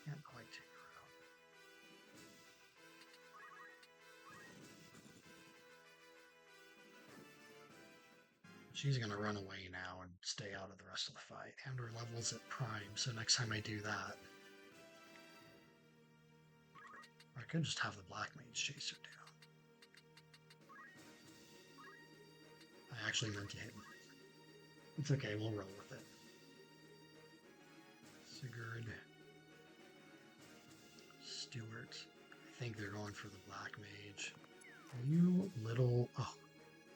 Can't quite take her out. She's gonna run away now and stay out of the rest of the fight. And her level's at prime, so next time I do that, I could just have the Black Mage chase her down. I actually meant to hit her. It's okay, we'll roll with it. Sigurd. Stewart. I think they're going for the Black Mage. You little... Oh,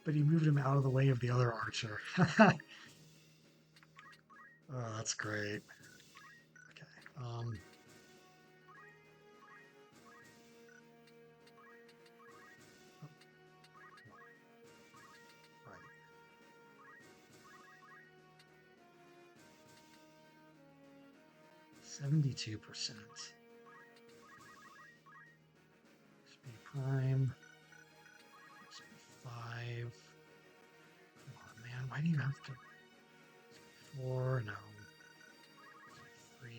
but he moved him out of the way of the other archer. Oh, that's great. Okay. Right. 72%. Prime. 5. Come on, man. Why do you have to? 4. No. 3.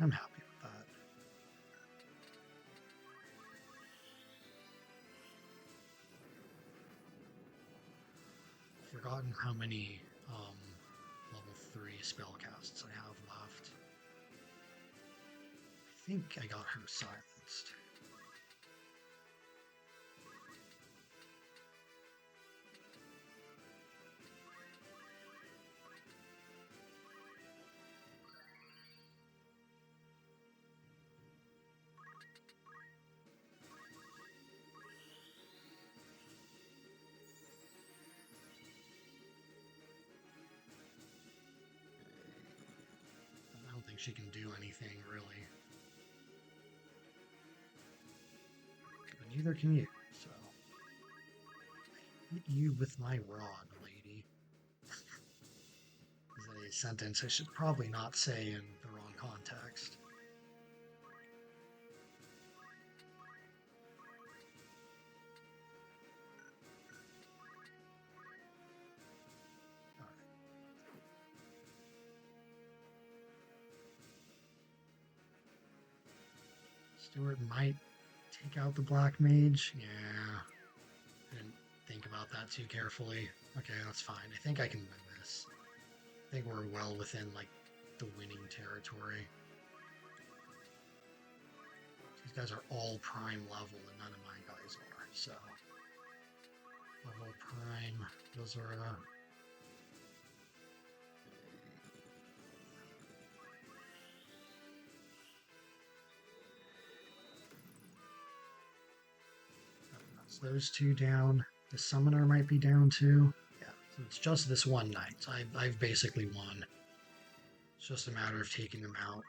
I'm happy with that. I've forgotten how many level 3 spellcasts I have left. I think I got her silenced. I don't think she can do anything, really. But neither can you, so... I hit you with my rod, lady. Is a sentence I should probably not say in the wrong context. Alright. Stuart might take out the Black Mage. Yeah. I didn't think about that too carefully. Okay, that's fine. I think I can win this. I think we're well within, like, the winning territory. These guys are all prime level, and none of my guys are, so... Level prime, those are... those two down. The summoner might be down too. Yeah, so it's just this one knight. I've basically won. It's just a matter of taking them out.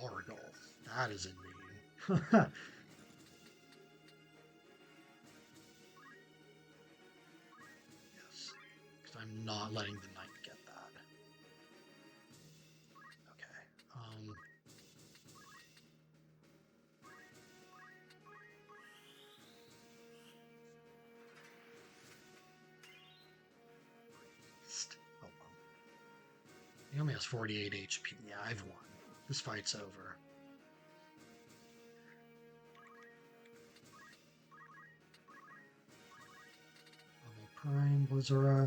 Bargolf, that is a name. Yes, because I'm not letting the knight get that. Okay. Oh well. He only has 48 HP. Yeah, I've won. This fight's over. Level Prime, Blizzara.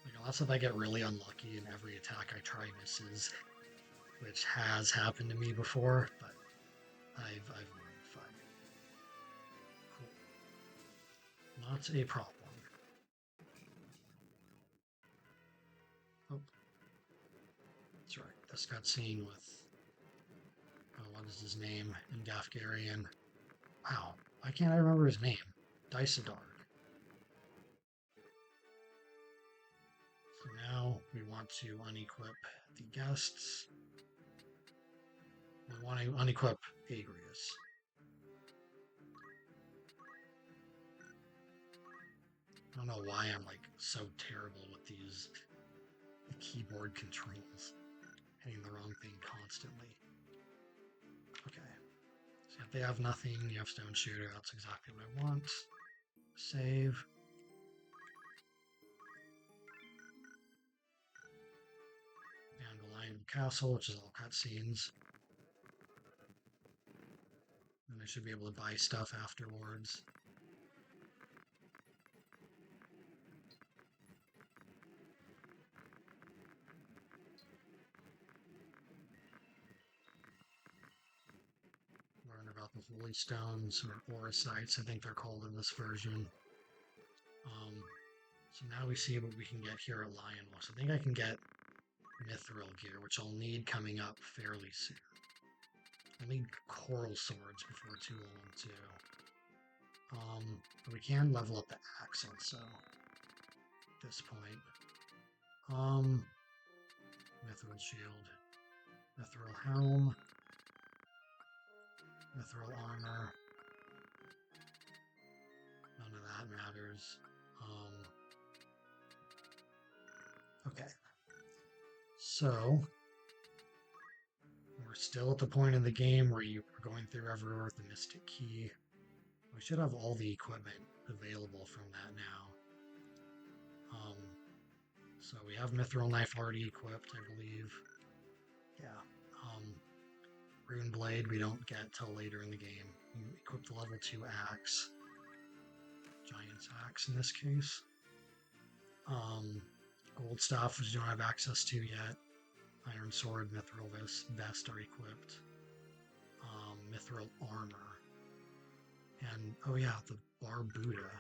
Like, unless if I get really unlucky and every attack I try misses, which has happened to me before, but I've won the fight. Cool. Not a problem. Oh. That's right. This cutscene with... Oh, what is his name? In Gafgarian. Wow. Why can't I remember his name? Dysadar. So now we want to unequip the guests. We want to unequip Agrius. I don't know why I'm like so terrible with these keyboard controls. Hitting the wrong thing constantly. Okay. So if they have nothing, you have Stone Shooter, that's exactly what I want. Save. And the Lionel Castle, which is all cutscenes. And I should be able to buy stuff afterwards. Learn about the Holy Stones, or Aura Sites, I think they're called in this version. So now we see what we can get here at Lionel. So I think I can get Mithril gear, which I'll need coming up fairly soon. I need Coral Swords before too long, too. But we can level up the axe also at this point. Mithril Shield, Mithril Helm, Mithril Armor. None of that matters. Okay. So, we're still at the point in the game where you're going through everywhere with the Mystic Key. We should have all the equipment available from that now. So we have Mithril Knife already equipped, I believe. Yeah. Rune Blade we don't get till later in the game. You equip the level 2 axe. Giant's Axe in this case. Gold Staff, which you don't have access to yet. Iron Sword, Mithril Vest are equipped. Mithril Armor. And, oh yeah, the Barbuda.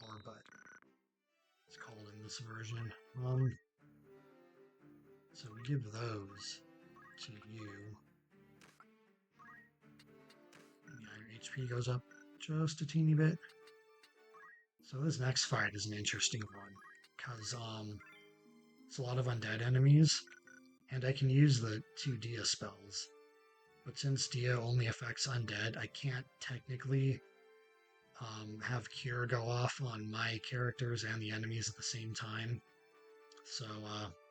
Barbut. It's called in this version. So we give those to you. Yeah, your HP goes up just a teeny bit. So this next fight is an interesting one, because it's a lot of undead enemies, and I can use the 2 Dia spells. But since Dia only affects undead, I can't technically have Cure go off on my characters and the enemies at the same time. So,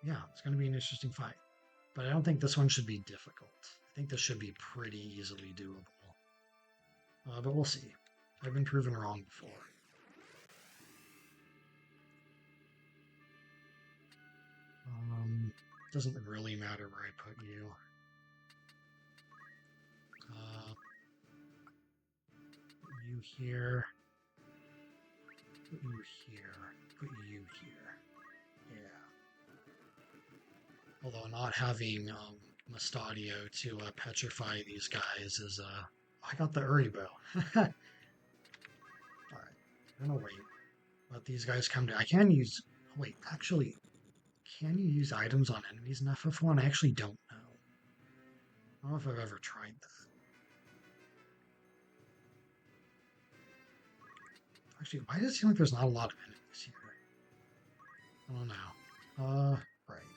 yeah, it's going to be an interesting fight. But I don't think this one should be difficult. think this should be pretty easily doable. But we'll see. I've been proven wrong before. Doesn't really matter where I put you. Put you here. Put you here. Put you here. Yeah. Although not having Mustadio to petrify these guys is I got the Uribo. Alright. I'm gonna wait. Let these guys come down. I can use wait, actually, can you use items on enemies in FF1? I actually don't know. I don't know if I've ever tried that. Actually, why does it seem like there's not a lot of enemies here? I don't know. Right.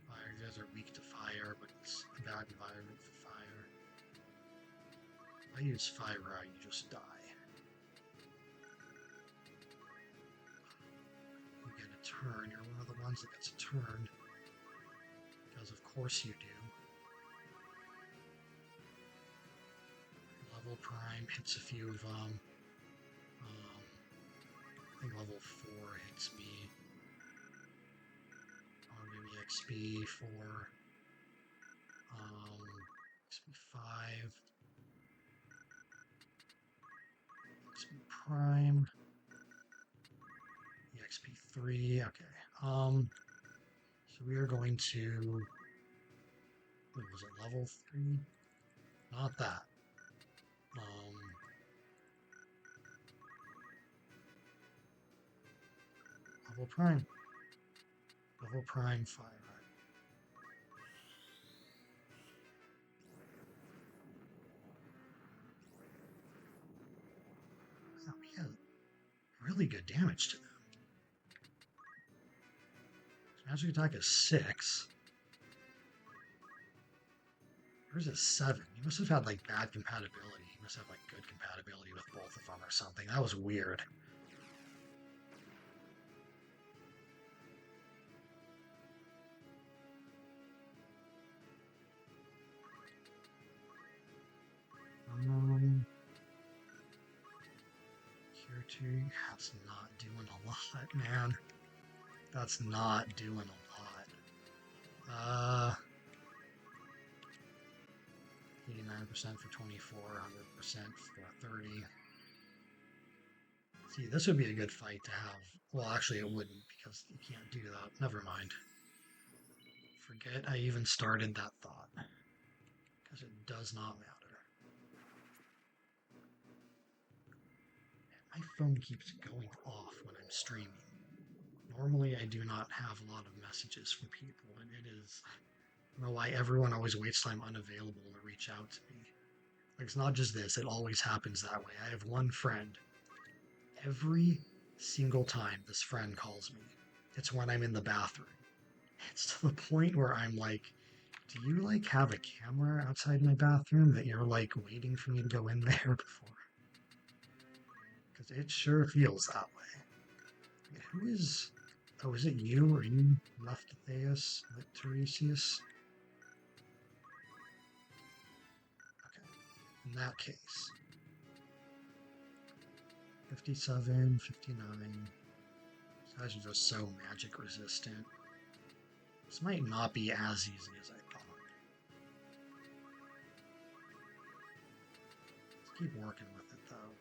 Fire guys are weak to fire, but it's a bad environment for fire. If I use fire, you just die. You get a turn. You're one of the ones that gets a turn. Because of course you do. Level Prime hits a few of them. I think level 4 hits me. Or maybe XP 4. XP 5. XP Prime. EXP 3. Okay. So we are going to. What was it? Level 3? Not that. Level Prime. Level Prime Fire. Wow, we have really good damage to them. His magic attack is 6. Yours is 7. You must have had like bad compatibility. You must have like good compatibility with both of them or something. That was weird. Here too, that's not doing a lot, man. That's not doing a lot. 89% for 24, 100% for 30. See, this would be a good fight to have. Well, actually, it wouldn't because you can't do that. Never mind. Forget I even started that thought because it does not matter. My phone keeps going off when I'm streaming. Normally, I do not have a lot of messages from people, and it is. I don't know why everyone always waits till I'm unavailable to reach out to me. Like, it's not just this, it always happens that way. I have one friend. Every single time this friend calls me, it's when I'm in the bathroom. It's to the point where I'm like, do you like have a camera outside my bathroom that you're like waiting for me to go in there before? Because it sure feels that way. Who is... Oh, is it you or you, Leftetheus, Tiresias? Okay, in that case. 57, 59. These guys are just so magic resistant. This might not be as easy as I thought. Let's keep working with it, though.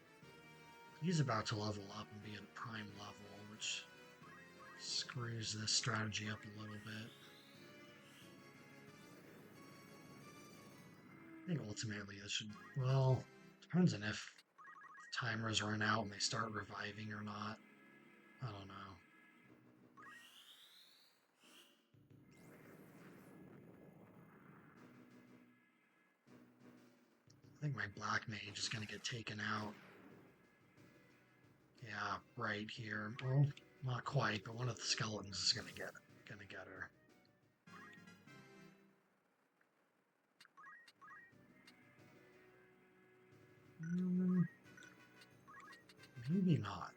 He's about to level up and be at a prime level, which screws this strategy up a little bit. I think ultimately this should... Well, depends on if timers run out and they start reviving or not. I don't know. I think my black mage is going to get taken out. Yeah, right here. Well, not quite, but one of the skeletons is going to get her. Maybe not.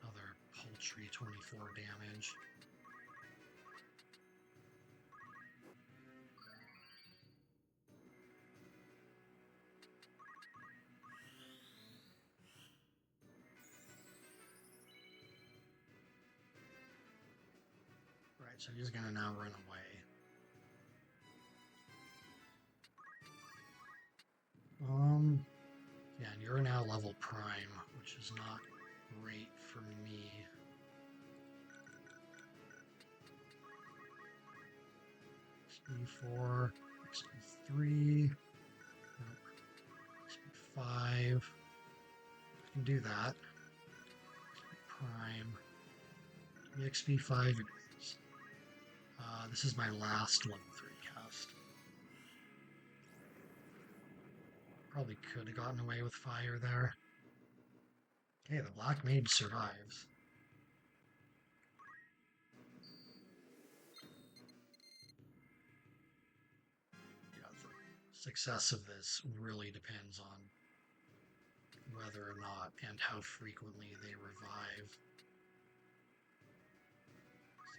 Another paltry 24 damage. so he's gonna now run away. Yeah, and you're now level prime, which is not great for me. XP4, XP3, XP5. I can do that. Prime. XP5 it is. This is my last level 3 cast. Probably could have gotten away with fire there. Okay, the Black Mage survives. Yeah, the success of this really depends on whether or not and how frequently they revive.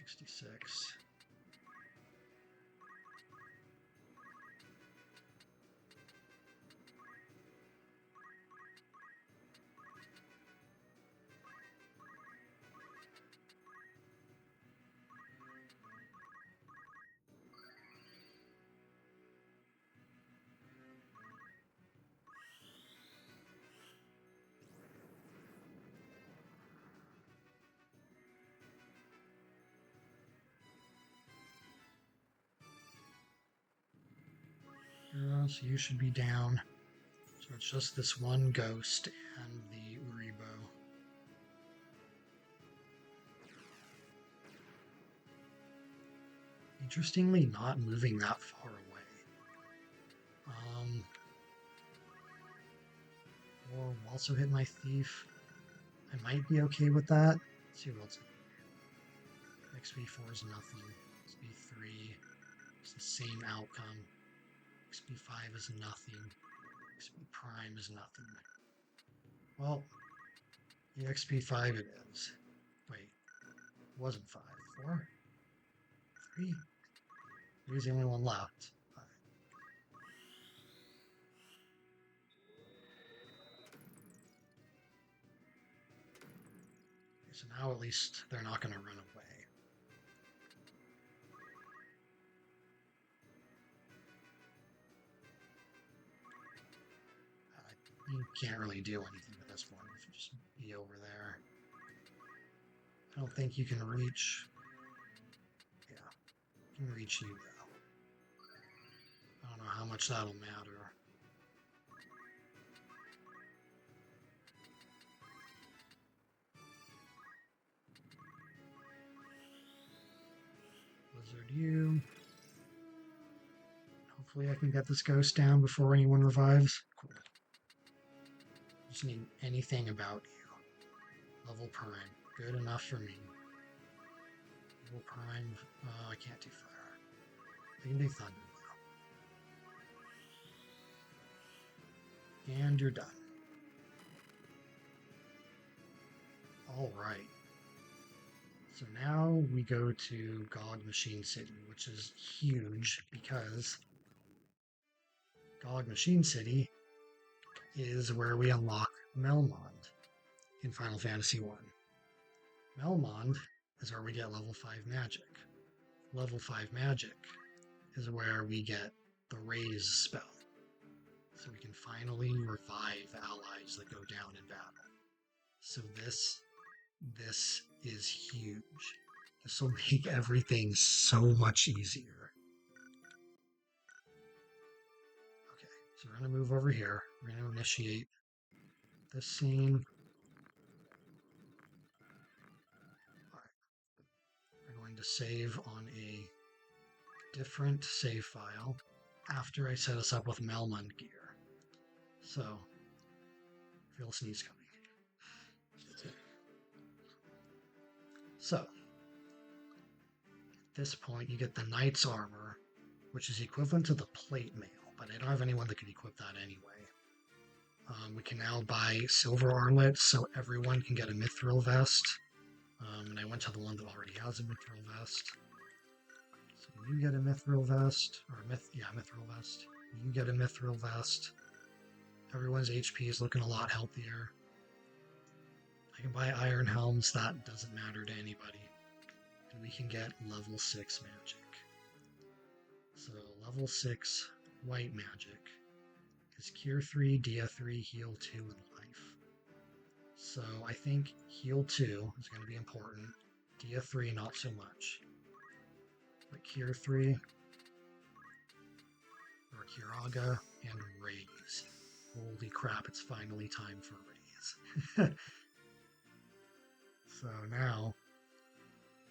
66. So you should be down. So it's just this one ghost and the Uribo. Interestingly, not moving that far away. Or also hit my thief. I might be okay with that. Let's see what's XP4 is nothing. XP3 is the same outcome. XP5 is nothing. XP prime is nothing. Well, the XP5 it is. Wait, it wasn't 5. 4? 3? 3 is the only one left. 5. Okay, so now at least they're not going to run away. You can't really do anything at this point if you just be over there. I don't think you can reach. Yeah, you can reach you though. I don't know how much that'll matter. Blizzard you. Hopefully I can get this ghost down before anyone revives. Cool. Just need anything about you. Level prime. Good enough for me. Level prime. I can't do fire. I can do thunder though. And you're done. Alright. So now we go to Goug Machine City, which is huge because Goug Machine City is where we unlock Melmond in Final Fantasy I. Melmond is where we get level 5 magic. Level 5 magic is where we get the Raise spell. So we can finally revive allies that go down in battle. So this is huge. This will make everything so much easier. So we're going to move over here. We're going to initiate this scene. All right. We're going to save on a different save file after I set us up with Melmond gear. So, feel a sneeze coming. So, at this point, you get the Knight's Armor, which is equivalent to the Plate Mail. But I don't have anyone that could equip that anyway. We can now buy silver armlets, so everyone can get a mithril vest. And I went to the one that already has a mithril vest. So you get a mithril vest, or mithril vest. You get a mithril vest. Everyone's HP is looking a lot healthier. I can buy iron helms, that doesn't matter to anybody. and we can get level 6 magic. So level 6 white magic is Cure 3, Dia 3, Heal 2, and Life. So I think Heal 2 is going to be important. Dia 3, not so much. But Cure 3, or Curaga, and Raise. Holy crap, it's finally time for Raise. So now,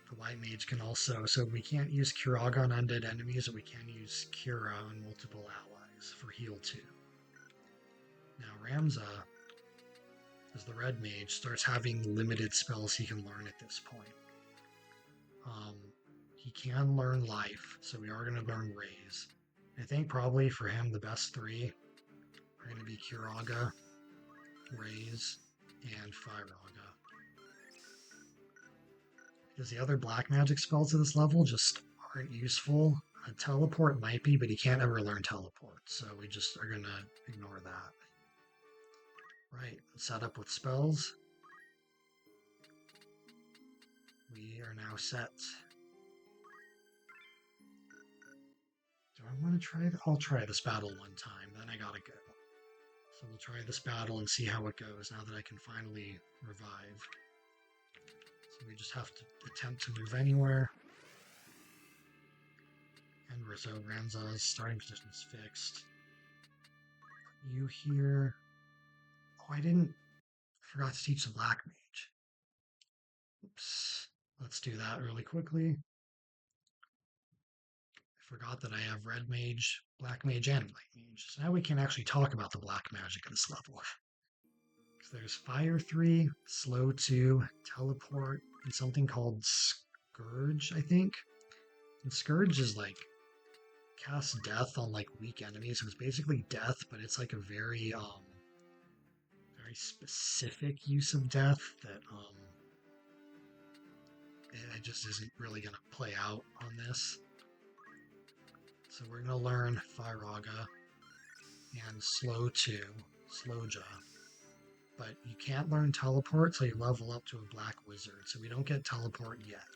the white mage can also, so we can't use Curaga on undead enemies, but we can use Cura on multiple allies for Heal 2. Now Ramza, as the red mage, starts having limited spells he can learn at this point. He can learn Life, so we are going to learn Raise. I think probably for him the best three are going to be Curaga, Raise, and Firaga. Because the other black magic spells at this level just aren't useful. A teleport might be, but he can't ever learn teleport, so we just are going to ignore that. Right, set up with spells. We are now set. Do I want to try it? I'll try this battle one time, then I gotta go. So we'll try this battle and see how it goes now that I can finally revive. So we just have to attempt to move anywhere. And Rizzo Ranza's starting position is fixed. You here. Oh, I forgot to teach the black mage. Oops. Let's do that really quickly. I forgot that I have red mage, black mage, and white mage. So now we can actually talk about the black magic at this level. So there's Fire 3, Slow 2, Teleport, and something called Scourge, I think. And Scourge is like cast death on like weak enemies. So it's basically death, but it's like a very very specific use of death that it just isn't really gonna play out on this. So we're gonna learn Firaga and Slow 2, Slowja. But you can't learn Teleport till you level up to a Black Wizard, so we don't get Teleport yet.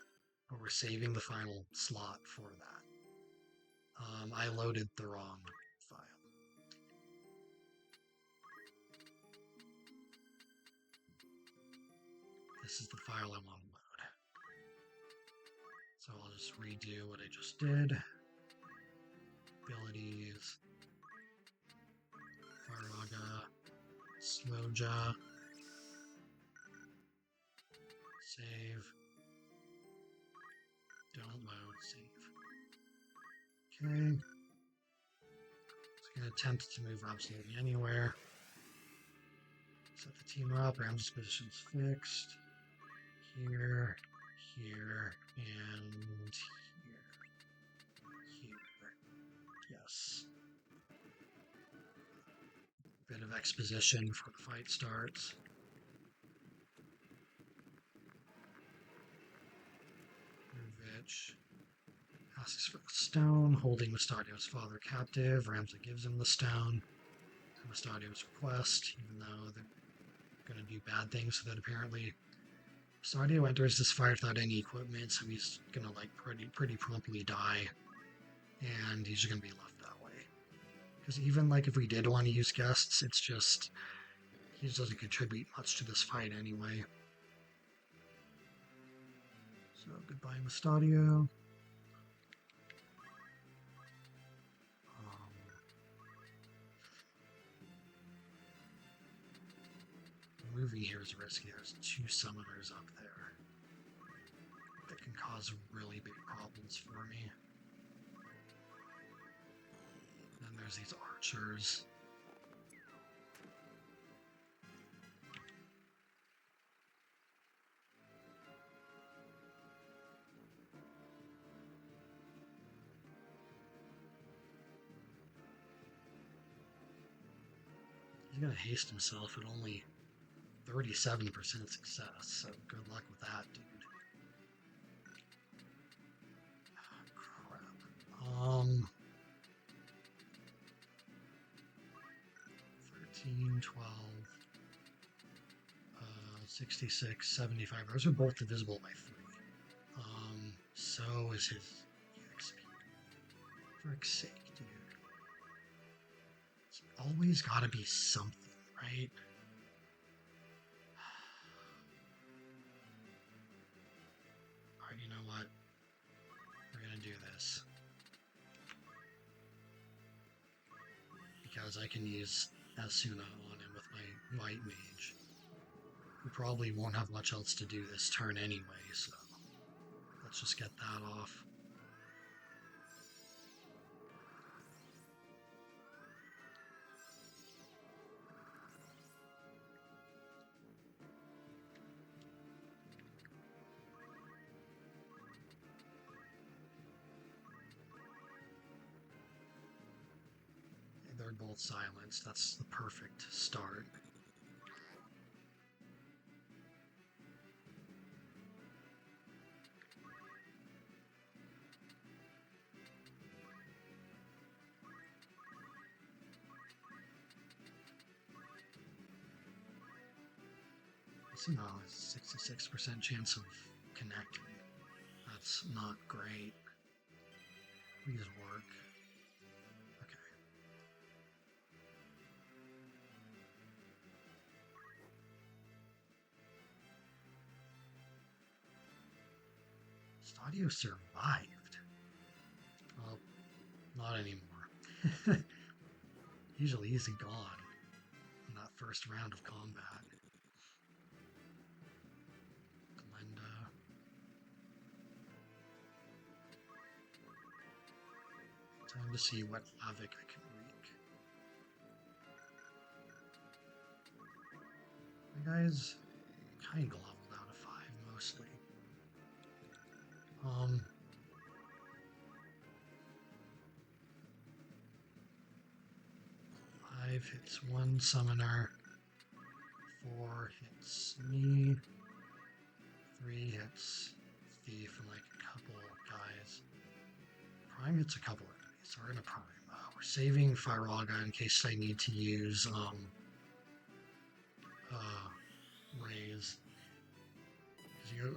But we're saving the final slot for that. I loaded the wrong file. This is the file I want to load. So I'll just redo what I just did. Abilities. Firaga. Slowja. Save. Don't load. Save. Okay. It's going to attempt to move absolutely anywhere. Set the team up. Ram's position's fixed. Here, here, and here. Here. Yes. Bit of exposition before the fight starts. Vich asks for the stone, holding Mustadio's father captive. Ramza gives him the stone. Mustadio's request, even though they're going to do bad things, so that apparently Mustadio enters this fight without any equipment, so he's going to like pretty promptly die, and he's just going to be left that way. Because even like if we did want to use guests, it's just he just doesn't contribute much to this fight anyway. So goodbye, Mustadio. The movie here is risky. There's 2 summoners up there that can cause really big problems for me. Then there's these archers. He's gonna haste himself at only 37% success, so good luck with that, dude. Oh, crap. 13, 12, 66, 75. Those are both divisible by 3. So is his EXP. For frick's sake, dude. It's always gotta be something, right? Alright, you know what? We're gonna do this. Because I can use Asuna on him with my White Mage. We probably won't have much else to do this turn anyway, so let's just get that off. They're both silenced. That's the perfect start. Somehow a 66% chance of connecting. That's not great. Please work. Okay. Stadio survived. Well, not anymore. Usually he's gone in that first round of combat. Time to see what havoc I can wreak. My guy's kind of leveled out of 5 mostly. 5 hits 1 summoner. 4 hits me. 3 hits thief and like a couple guys. Prime hits a couple of enemies, so we're gonna prime. We're saving Firaga in case I need to use raise.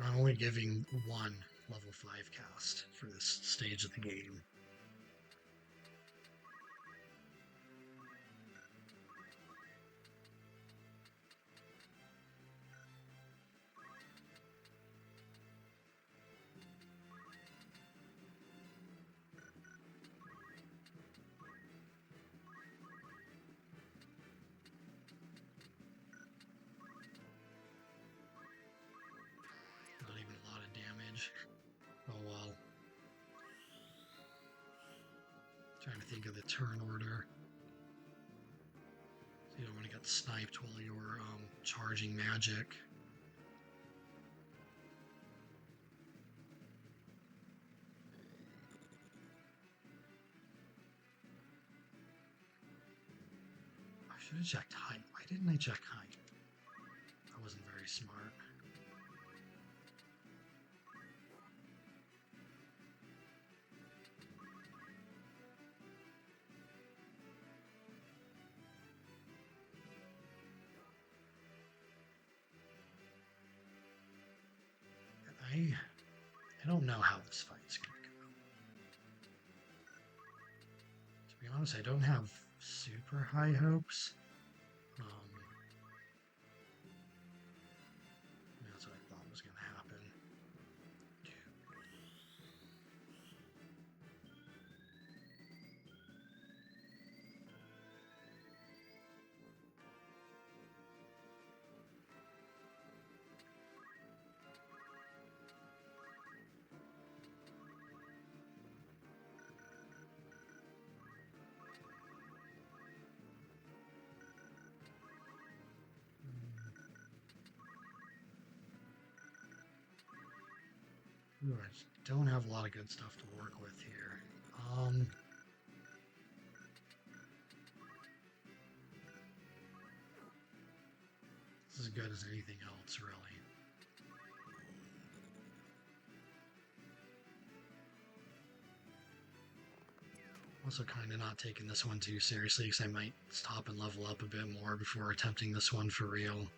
I'm only giving 1 level 5 cast for this stage of the game. Oh well. Trying to think of the turn order. So you don't want to get sniped while you're charging magic. I should have checked height. Why didn't I check height? That wasn't very smart. I don't know how this fight's going to go. To be honest, I don't have super high hopes. That's what I thought was going to happen. Ooh, I don't have a lot of good stuff to work with here. This is as good as anything else, really. Also kind of not taking this one too seriously because I might stop and level up a bit more before attempting this one for real.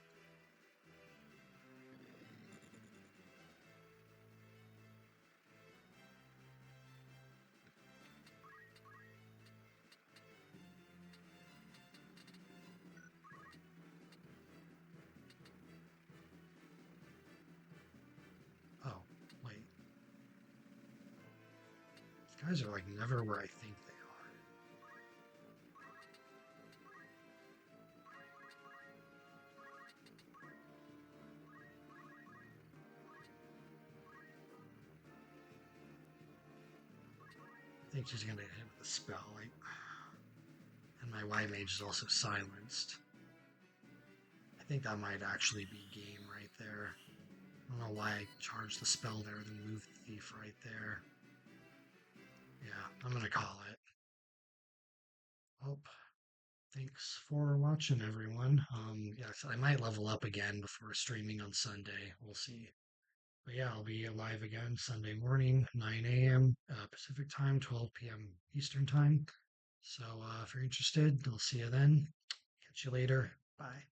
Guys are like never where I think they are. I think she's gonna hit with a spell. And my Y mage is also silenced. I think that might actually be game right there. I don't know why I charged the spell there, then moved the thief right there. Yeah, I'm gonna call it. Well, thanks for watching, everyone. Yes, I might level up again before streaming on Sunday. We'll see. But yeah, I'll be live again Sunday morning, 9 a.m. Pacific time, 12 p.m. Eastern time. So if you're interested, I'll see you then. Catch you later. Bye.